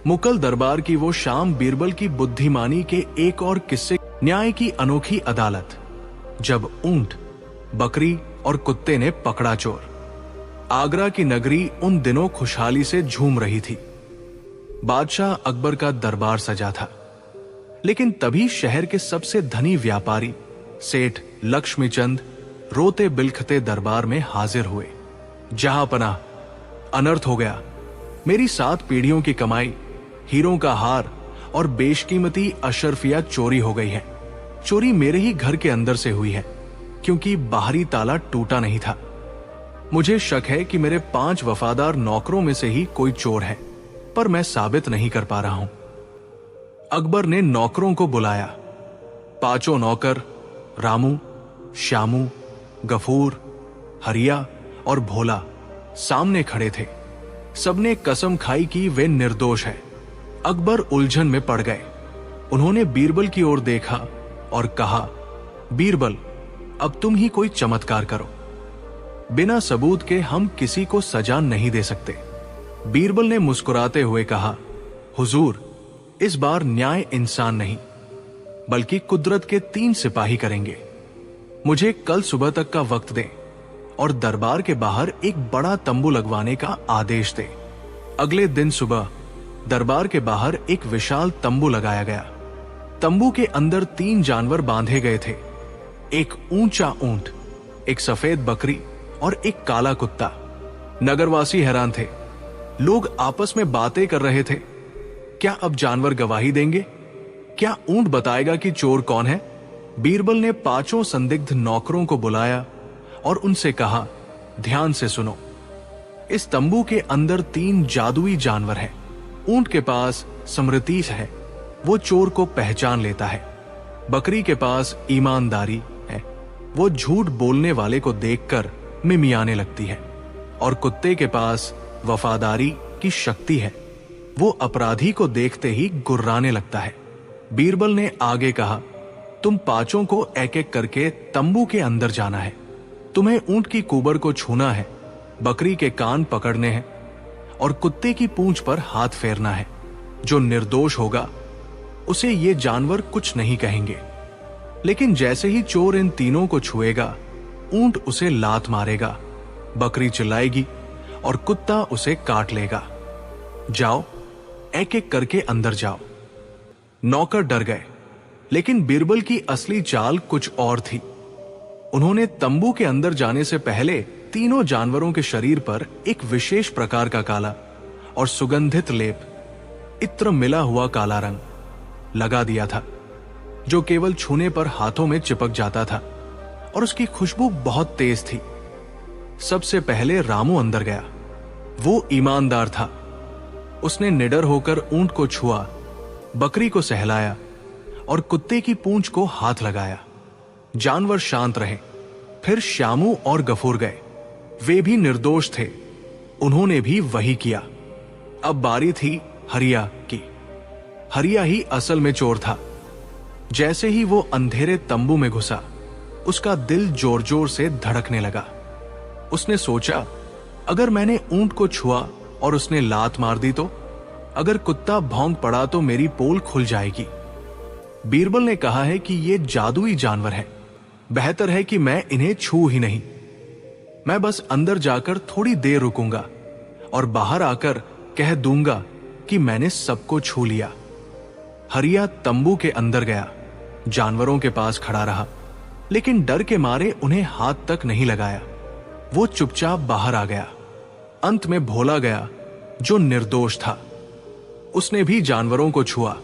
मुगल दरबार की वो शाम बीरबल की बुद्धिमानी के एक और किस्से। न्याय की अनोखी अदालत। जब ऊंट, बकरी और कुत्ते ने पकड़ा चोर। आगरा की नगरी उन दिनों खुशहाली से झूम रही थी। बादशाह अकबर का दरबार सजा था, लेकिन तभी शहर के सबसे धनी व्यापारी सेठ लक्ष्मीचंद रोते बिलखते दरबार में हाजिर हुए। जहांपनाह, अनर्थ हो गया। मेरी 7 पीढ़ियों की कमाई, हीरों का हार और बेशकीमती अशरफिया चोरी हो गई है। चोरी मेरे ही घर के अंदर से हुई है, क्योंकि बाहरी ताला टूटा नहीं था। मुझे शक है कि मेरे 5 वफादार नौकरों में से ही कोई चोर है, पर मैं साबित नहीं कर पा रहा हूं। अकबर ने नौकरों को बुलाया। 5 नौकर रामू, श्यामू, गफूर, हरिया और भोला सामने खड़े थे। सबने कसम खाई कि वे निर्दोष है। अकबर उलझन में पड़ गए। उन्होंने बीरबल की ओर देखा और कहा, बीरबल, अब तुम ही कोई चमत्कार करो। बिना सबूत के हम किसी को सजा नहीं दे सकते। बीरबल ने मुस्कुराते हुए कहा, हुजूर, इस बार न्याय इंसान नहीं बल्कि कुदरत के 3 सिपाही करेंगे। मुझे कल सुबह तक का वक्त दें और दरबार के बाहर एक बड़ा तंबू लगवाने का आदेश दे। अगले दिन सुबह दरबार के बाहर एक विशाल तंबू लगाया गया। तंबू के अंदर 3 जानवर बांधे गए थे, एक ऊंचा ऊंट, एक सफेद बकरी और एक काला कुत्ता। नगरवासी हैरान थे। लोग आपस में बातें कर रहे थे। क्या अब जानवर गवाही देंगे? क्या ऊंट बताएगा कि चोर कौन है? बीरबल ने 5 संदिग्ध नौकरों को बुलाया और उनसे कहा, ध्यान से सुनो। इस तंबू के अंदर 3 जादुई जानवर हैं। ऊंट के पास स्मृति है, वो चोर को पहचान लेता है। बकरी के पास ईमानदारी है, वो झूठ बोलने वाले को देखकर मिमियाने लगती है। और कुत्ते के पास वफादारी की शक्ति है, वो अपराधी को देखते ही गुर्राने लगता है। बीरबल ने आगे कहा, तुम 5 को एक एक करके तंबू के अंदर जाना है। तुम्हें ऊंट की कुबर को छूना है, बकरी के कान पकड़ने हैं और कुत्ते की पूंछ पर हाथ फेरना है। जो निर्दोष होगा उसे ये जानवर कुछ नहीं कहेंगे। लेकिन जैसे ही चोर इन तीनों को छुएगा, ऊंट उसे लात मारेगा, बकरी चिल्लाएगी और कुत्ता उसे काट लेगा। जाओ, एक एक करके अंदर जाओ। नौकर डर गए, लेकिन बीरबल की असली चाल कुछ और थी। उन्होंने तंबू के अंदर जाने से पहले तीनों जानवरों के शरीर पर एक विशेष प्रकार का काला और सुगंधित लेप, इत्र मिला हुआ काला रंग लगा दिया था, जो केवल छूने पर हाथों में चिपक जाता था और उसकी खुशबू बहुत तेज थी। सबसे पहले रामू अंदर गया। वो ईमानदार था। उसने निडर होकर ऊंट को छुआ, बकरी को सहलाया और कुत्ते की पूंछ को हाथ लगाया। जानवर शांत रहे। फिर श्यामू और गफूर गए। वे भी निर्दोष थे, उन्होंने भी वही किया। अब बारी थी हरिया की। हरिया ही असल में चोर था। जैसे ही वो अंधेरे तंबू में घुसा, उसका दिल जोर जोर से धड़कने लगा। उसने सोचा, अगर मैंने ऊंट को छुआ और उसने लात मार दी तो? अगर कुत्ता भौंक पड़ा तो मेरी पोल खुल जाएगी। बीरबल ने कहा है कि ये जादुई जानवर है, बेहतर है कि मैं इन्हें छू ही नहीं। मैं बस अंदर जाकर थोड़ी देर रुकूंगा और बाहर आकर कह दूंगा कि मैंने सबको छू लिया। हरिया तंबू के अंदर गया, जानवरों के पास खड़ा रहा, लेकिन डर के मारे उन्हें हाथ तक नहीं लगाया। वो चुपचाप बाहर आ गया। अंत में भोला गया, जो निर्दोष था। उसने भी जानवरों को छुआ।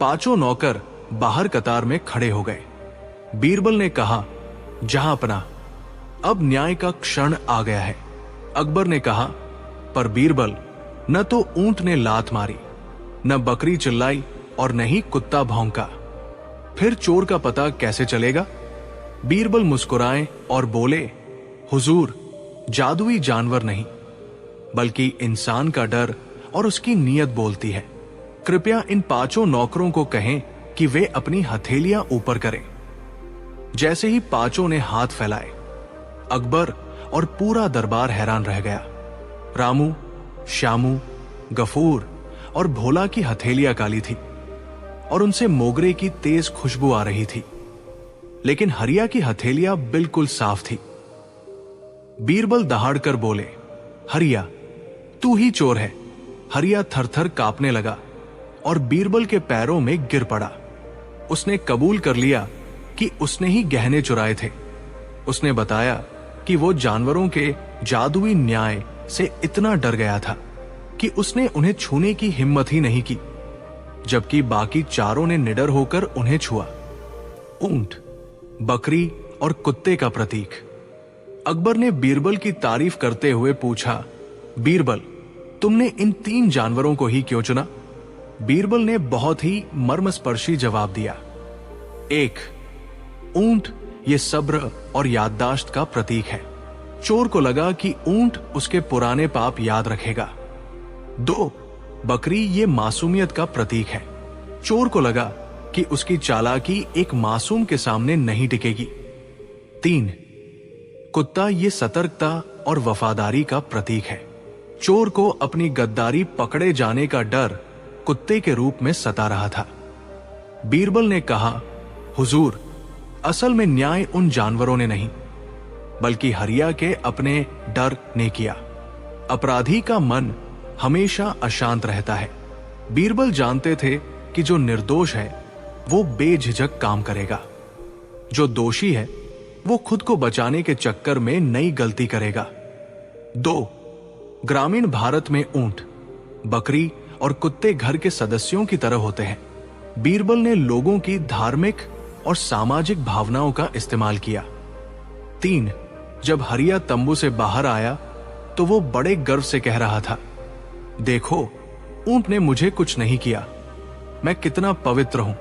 पांचों नौकर बाहर कतार में खड़े हो गए। बीरबल ने कहा, जहांपना, अब न्याय का क्षण आ गया है। अकबर ने कहा, पर बीरबल, न तो ऊंट ने लात मारी, न बकरी चिल्लाई और न ही कुत्ता भौंका। फिर चोर का पता कैसे चलेगा? बीरबल मुस्कुराए और बोले, हुजूर, जादुई जानवर नहीं, बल्कि इंसान का डर और उसकी नीयत बोलती है। कृपया इन पांचों नौकरों को कहें कि वे अपनी हथेलियां ऊपर करें। जैसे ही पांचों ने हाथ फैलाए, अकबर और पूरा दरबार हैरान रह गया। रामू, श्यामू, गफूर और भोला की हथेलियां काली थी और उनसे मोगरे की तेज खुशबू आ रही थी, लेकिन हरिया की हथेलियां बिल्कुल साफ थी। बीरबल दहाड़कर बोले, हरिया, तू ही चोर है। हरिया थरथर कांपने लगा और बीरबल के पैरों में गिर पड़ा। उसने कबूल कर लिया कि उसने ही गहने चुराए थे। उसने बताया कि वो जानवरों के जादुई न्याय से इतना डर गया था कि उसने उन्हें छूने की हिम्मत ही नहीं की, जबकि बाकी चारों ने निडर होकर उन्हें छुआ। ऊंट, बकरी और कुत्ते का प्रतीक। अकबर ने बीरबल की तारीफ करते हुए पूछा, बीरबल, तुमने इन तीन जानवरों को ही क्यों चुना? बीरबल ने बहुत ही मर्मस्पर्शी जवाब दिया। 1. ऊंट ये सब्र और याददाश्त का प्रतीक है। चोर को लगा कि ऊंट उसके पुराने पाप याद रखेगा। 2. बकरी ये मासूमियत का प्रतीक है। चोर को लगा कि उसकी चालाकी एक मासूम के सामने नहीं टिकेगी। 3. कुत्ता ये सतर्कता और वफादारी का प्रतीक है। चोर को अपनी गद्दारी पकड़े जाने का डर कुत्ते के रूप में सता रहा था। बीरबल ने कहा, हुजूर, असल में न्याय उन जानवरों ने नहीं, बल्कि हरिया के अपने डर ने किया। अपराधी का मन हमेशा अशांत रहता है। बीरबल जानते थे कि जो निर्दोष है वो बेझिझक काम करेगा, जो दोषी है वो खुद को बचाने के चक्कर में नई गलती करेगा। 2. ग्रामीण भारत में ऊंट, बकरी और कुत्ते घर के सदस्यों की तरह होते हैं। बीरबल ने लोगों की धार्मिक और सामाजिक भावनाओं का इस्तेमाल किया। 3. जब हरिया तंबू से बाहर आया तो वो बड़े गर्व से कह रहा था, देखो, ऊंट ने मुझे कुछ नहीं किया, मैं कितना पवित्र हूं।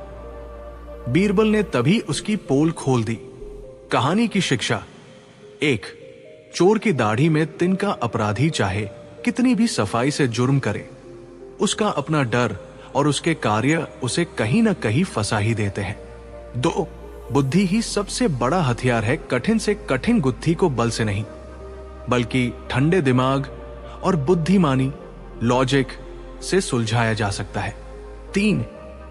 बीरबल ने तभी उसकी पोल खोल दी। कहानी की शिक्षा। 1. चोर की दाढ़ी में तिनका अपराधी चाहे कितनी भी सफाई से जुर्म करे, उसका अपना डर और उसके कार्य उसे कहीं ना कहीं फंसा ही देते हैं। 2. बुद्धि ही सबसे बड़ा हथियार है, कठिन से कठिन गुत्थी को बल से नहीं, बल्कि ठंडे दिमाग और बुद्धिमानी, लॉजिक से सुलझाया जा सकता है। 3,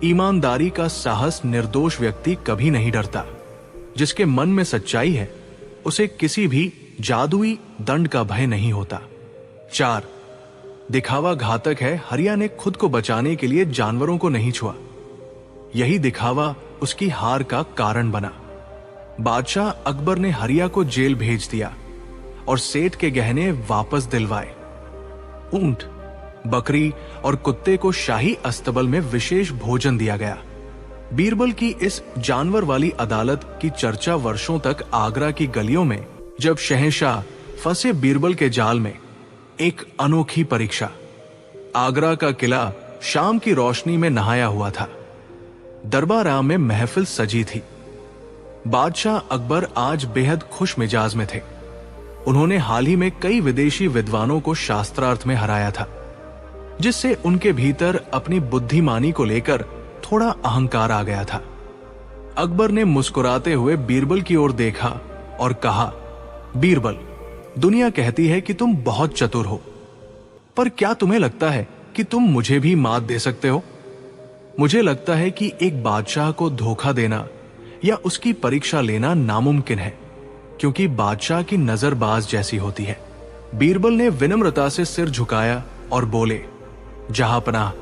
ईमानदारी का साहस। निर्दोष व्यक्ति कभी नहीं डरता। जिसके मन में सच्चाई है उसे किसी भी जादुई दंड का भय नहीं होता। 4, दिखावा घातक है। हरिया ने खुद को बचाने के लिए जानवरों को नहीं छुआ। यही दिखावा उसकी हार का कारण बना। बादशाह अकबर ने हरिया को जेल भेज दिया और सेठ के गहने वापस दिलवाए। ऊंट, बकरी और कुत्ते को शाही अस्तबल में विशेष भोजन दिया गया। बीरबल की इस जानवर वाली अदालत की चर्चा वर्षों तक आगरा की गलियों में। जब शहंशाह फंसे बीरबल के जाल में, एक अनोखी परीक्षा। आगरा का किला शाम की रोशनी में नहाया हुआ था। दरबार में महफिल सजी थी। बादशाह अकबर आज बेहद खुश मिजाज में थे। उन्होंने हाल ही में कई विदेशी विद्वानों को शास्त्रार्थ में हराया था, जिससे उनके भीतर अपनी बुद्धिमानी को लेकर थोड़ा अहंकार आ गया था। अकबर ने मुस्कुराते हुए बीरबल की ओर देखा और कहा, बीरबल, दुनिया कहती है कि तुम बहुत चतुर हो, पर क्या तुम्हें लगता है कि तुम मुझे भी मात दे सकते हो? मुझे लगता है कि एक बादशाह को धोखा देना या उसकी परीक्षा लेना नामुमकिन है, क्योंकि बादशाह की नजर बाज जैसी होती है। बीरबल ने विनम्रता से सिर झुकाया और बोले, जहांपनाह,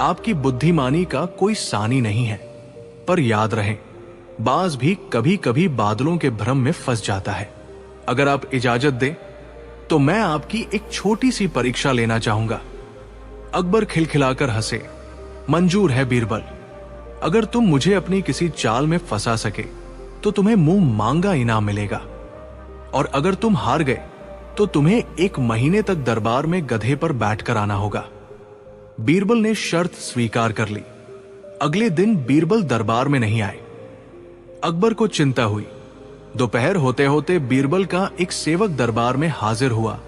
आपकी बुद्धिमानी का कोई सानी नहीं है, पर याद रहे, बाज भी कभी कभी बादलों के भ्रम में फंस जाता है। अगर आप इजाजत दें तो मैं आपकी एक छोटी सी परीक्षा लेना चाहूंगा। अकबर खिलखिलाकर हंसे। मंजूर है बीरबल। अगर तुम मुझे अपनी किसी चाल में फंसा सके तो तुम्हें मुंह मांगा इनाम मिलेगा, और अगर तुम हार गए तो तुम्हें 1 महीने तक दरबार में गधे पर बैठकर आना होगा। बीरबल ने शर्त स्वीकार कर ली। अगले दिन बीरबल दरबार में नहीं आए। अकबर को चिंता हुई। दोपहर होते होते बीरबल का एक सेवक दरबार में हाजिर हुआ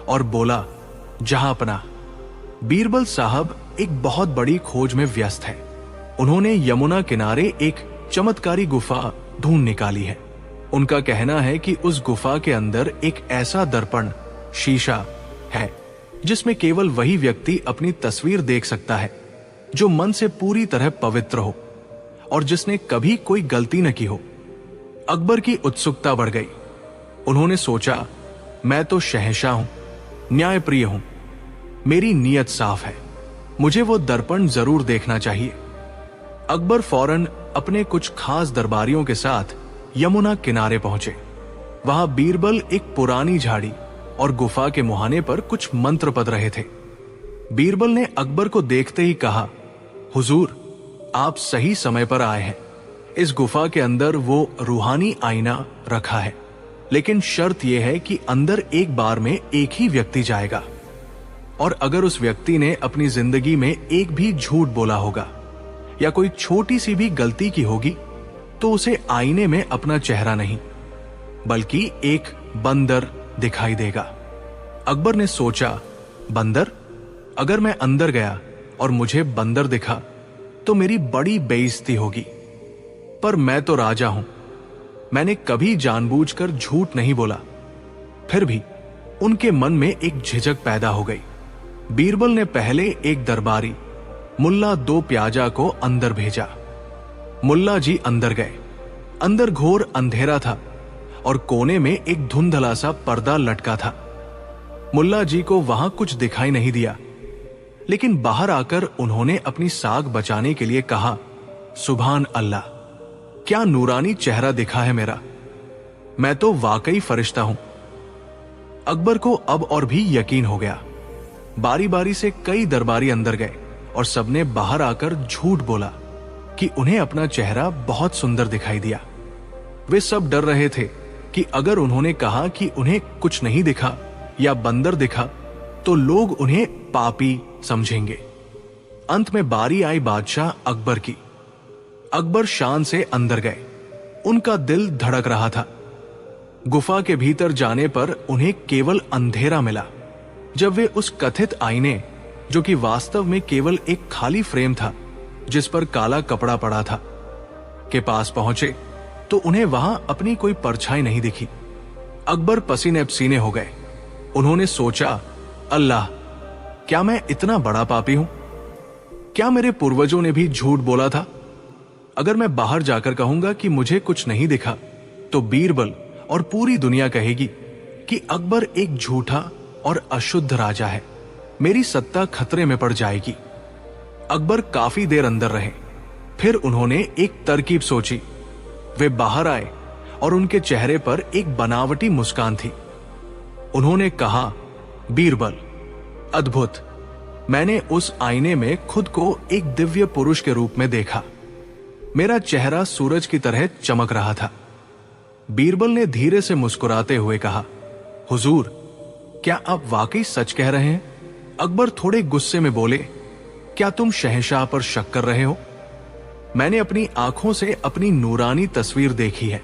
और बोला, जहांपनाह, बीरबल साहब एक बहुत बड़ी खोज में व्यस्त है। उन्होंने यमुना किनारे एक चमत्कारी गुफा ढूंढ निकाली है। उनका कहना है कि उस गुफा के अंदर एक ऐसा दर्पण, शीशा है जिसमें केवल वही व्यक्ति अपनी तस्वीर देख सकता है जो मन से पूरी तरह पवित्र हो और जिसने कभी कोई गलती न की हो। अकबर की उत्सुकता बढ़ गई। उन्होंने सोचा, मैं तो शहंशाह हूं, न्यायप्रिय हूं, मेरी नीयत साफ है, मुझे वो दर्पण जरूर देखना चाहिए। अकबर फौरन अपने कुछ खास दरबारियों के साथ यमुना किनारे पहुंचे। वहां बीरबल एक पुरानी झाड़ी और गुफा के मुहाने पर कुछ मंत्र पढ़ रहे थे। बीरबल ने अकबर को देखते ही कहा, हुजूर, आप सही समय पर आए हैं। इस गुफा के अंदर वो रूहानी आईना रखा है, लेकिन शर्त यह है कि अंदर एक बार में एक ही व्यक्ति जाएगा, और अगर उस व्यक्ति ने अपनी जिंदगी में एक भी झूठ बोला होगा या कोई छोटी सी भी गलती की होगी तो उसे आईने में अपना चेहरा नहीं बल्कि एक बंदर दिखाई देगा। अकबर ने सोचा, बंदर? अगर मैं अंदर गया और मुझे बंदर दिखा तो मेरी बड़ी बेइज्जती होगी, पर मैं तो राजा हूं, मैंने कभी जानबूझकर झूठ नहीं बोला। फिर भी उनके मन में एक झिझक पैदा हो गई। बीरबल ने पहले एक दरबारी मुल्ला दो प्याजा को अंदर भेजा। मुल्ला जी अंदर गए। अंदर घोर अंधेरा था और कोने में एक धुंधला सा पर्दा लटका था। मुल्ला जी को वहां कुछ दिखाई नहीं दिया, लेकिन बाहर आकर उन्होंने अपनी साख बचाने के लिए कहा, सुभान अल्लाह, क्या नूरानी चेहरा दिखा है मेरा, मैं तो वाकई फरिश्ता हूं। अकबर को अब और भी यकीन हो गया। बारी बारी से कई दरबारी अंदर गए और सबने बाहर आकर झूठ बोला कि उन्हें अपना चेहरा बहुत सुंदर दिखाई दिया। वे सब डर रहे थे कि अगर उन्होंने कहा कि उन्हें कुछ नहीं दिखा या बंदर दिखा तो लोग उन्हें पापी समझेंगे। अंत में बारी आई बादशाह अकबर की। अकबर शान से अंदर गए। उनका दिल धड़क रहा था। गुफा के भीतर जाने पर उन्हें केवल अंधेरा मिला। जब वे उस कथित आईने, जो कि वास्तव में केवल एक खाली फ्रेम था जिस पर काला कपड़ा पड़ा था, के पास पहुंचे तो उन्हें वहां अपनी कोई परछाई नहीं दिखी। अकबर पसीने पसीने हो गए। उन्होंने सोचा, अल्लाह, क्या मैं इतना बड़ा पापी हूं? क्या मेरे पूर्वजों ने भी झूठ बोला था? अगर मैं बाहर जाकर कहूंगा कि मुझे कुछ नहीं दिखा, तो बीरबल और पूरी दुनिया कहेगी कि अकबर एक झूठा और अशुद्ध राजा है। मेरी सत्ता खतरे में पड़ जाएगी। अकबर काफी देर अंदर रहे। फिर उन्होंने एक तरकीब सोची। वे बाहर आए और उनके चेहरे पर एक बनावटी मुस्कान थी। उन्होंने कहा, बीरबल, अद्भुत। मैंने उस आईने में खुद को एक दिव्य पुरुष के रूप में देखा। मेरा चेहरा सूरज की तरह चमक रहा था। बीरबल ने धीरे से मुस्कुराते हुए कहा, हुजूर, क्या आप वाकई सच कह रहे हैं? अकबर थोड़े गुस्से में बोले, क्या तुम शहंशाह पर शक कर रहे हो? मैंने अपनी आंखों से अपनी नूरानी तस्वीर देखी है।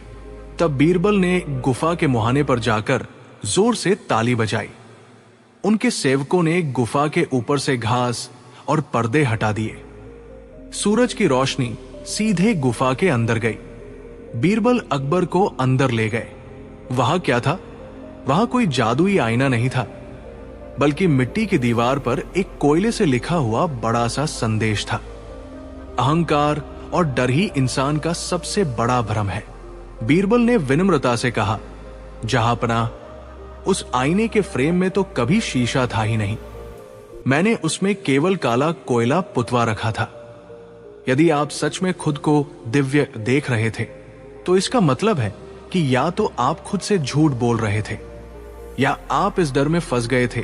तब बीरबल ने गुफा के मुहाने पर जाकर जोर से ताली बजाई। उनके सेवकों ने गुफा के ऊपर से घास और पर्दे हटा दिए। सूरज की रोशनी सीधे गुफा के अंदर गई। बीरबल अकबर को अंदर ले गए। वहां क्या था? वहां कोई जादुई आईना नहीं था, बल्कि मिट्टी की दीवार पर एक कोयले से लिखा हुआ बड़ा सा संदेश था। अहंकार और डर ही इंसान का सबसे बड़ा भ्रम है। बीरबल ने विनम्रता से कहा, जहांपनाह, उस आईने के फ्रेम में तो कभी शीशा था ही नहीं। मैंने उसमें केवल काला कोयला पुतवा रखा था। यदि आप सच में खुद को दिव्य देख रहे थे, तो इसका मतलब है कि या तो आप खुद से झूठ बोल रहे थे, या आप इस डर में फंस गए थे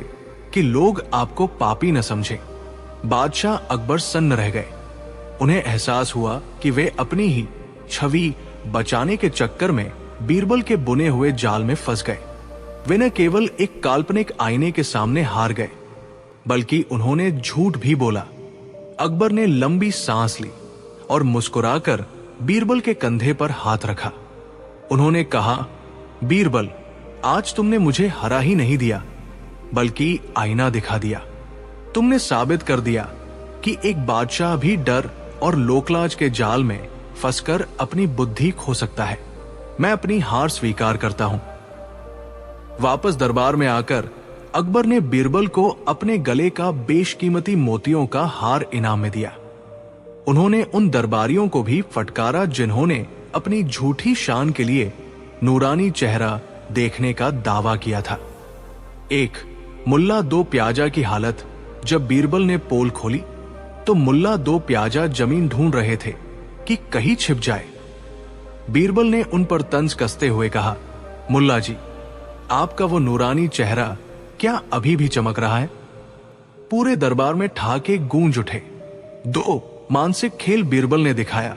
कि लोग आपको पापी न समझे। बादशाह अकबर सन्न रह गए। उन्हें एहसास हुआ कि वे अपनी ही छवि बचाने के चक्कर में बीरबल के बुने हुए जाल में फंस गए। वे न केवल एक काल्पनिक आईने के सामने हार गए, बल्कि उन्होंने झूठ भी बोला। अकबर ने लंबी सांस ली और मुस्कुराकर बीरबल के कंधे पर हाथ रखा। उन्होंने कहा, बीरबल, आज तुमने मुझे हरा ही नहीं दिया, बल्कि आईना दिखा दिया। तुमने साबित कर दिया कि एक बादशाह भी डर और लोकलाज के जाल में फंसकर अपनी बुद्धि खो सकता है। मैं अपनी हार स्वीकार करता हूं। वापस दरबार में आकर अकबर ने बीरबल को अपने गले का बेशकीमती मोतियों का हार इनाम में दिया। उन्होंने उन दरबारियों को भी फटकारा जिन्होंने अपनी झूठी शान के लिए नूरानी चेहरा देखने का दावा किया था। एक मुल्ला दो प्याजा की हालत। जब बीरबल ने पोल खोली तो मुल्ला दो प्याजा जमीन ढूंढ रहे थे कि कहीं छिप जाए। बीरबल ने उन पर तंज कसते हुए कहा, मुल्ला जी, आपका वो नूरानी चेहरा क्या अभी भी चमक रहा है? पूरे दरबार में ठहाके गूंज उठे। दो मानसिक खेल बीरबल ने दिखाया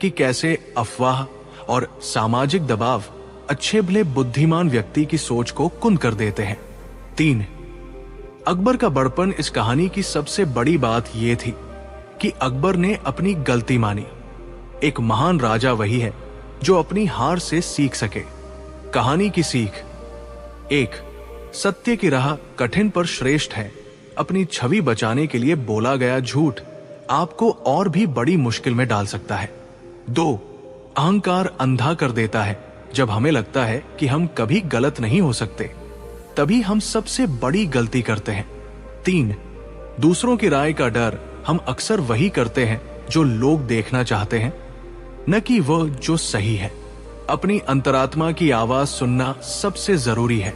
कि कैसे अफवाह और सामाजिक दबाव अच्छे भले बुद्धिमान व्यक्ति की सोच को कुंद कर देते हैं। 3 अकबर का बड़पन। इस कहानी की सबसे बड़ी बात यह थी कि अकबर ने अपनी गलती मानी। एक महान राजा वही है जो अपनी हार से सीख सके। कहानी की सीख। 1 सत्य की राह कठिन पर श्रेष्ठ है। अपनी छवि बचाने के लिए बोला गया झूठ आपको और भी बड़ी मुश्किल में डाल सकता है। 2 अहंकार अंधा कर देता है। जब हमें लगता है कि हम कभी गलत नहीं हो सकते, तभी हम सबसे बड़ी गलती करते हैं। 3 दूसरों की राय का डर। हम अक्सर वही करते हैं जो लोग देखना चाहते हैं, न कि वह जो सही है। अपनी अंतरात्मा की आवाज सुनना सबसे जरूरी है।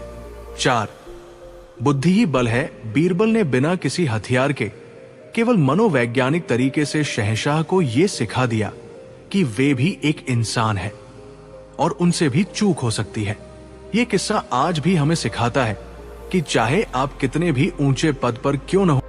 4 बुद्धि ही बल है। बीरबल ने बिना किसी हथियार के केवल मनोवैज्ञानिक तरीके से शहंशाह को यह सिखा दिया कि वे भी एक इंसान है और उनसे भी चूक हो सकती है। यह किस्सा आज भी हमें सिखाता है कि चाहे आप कितने भी ऊंचे पद पर क्यों न हो,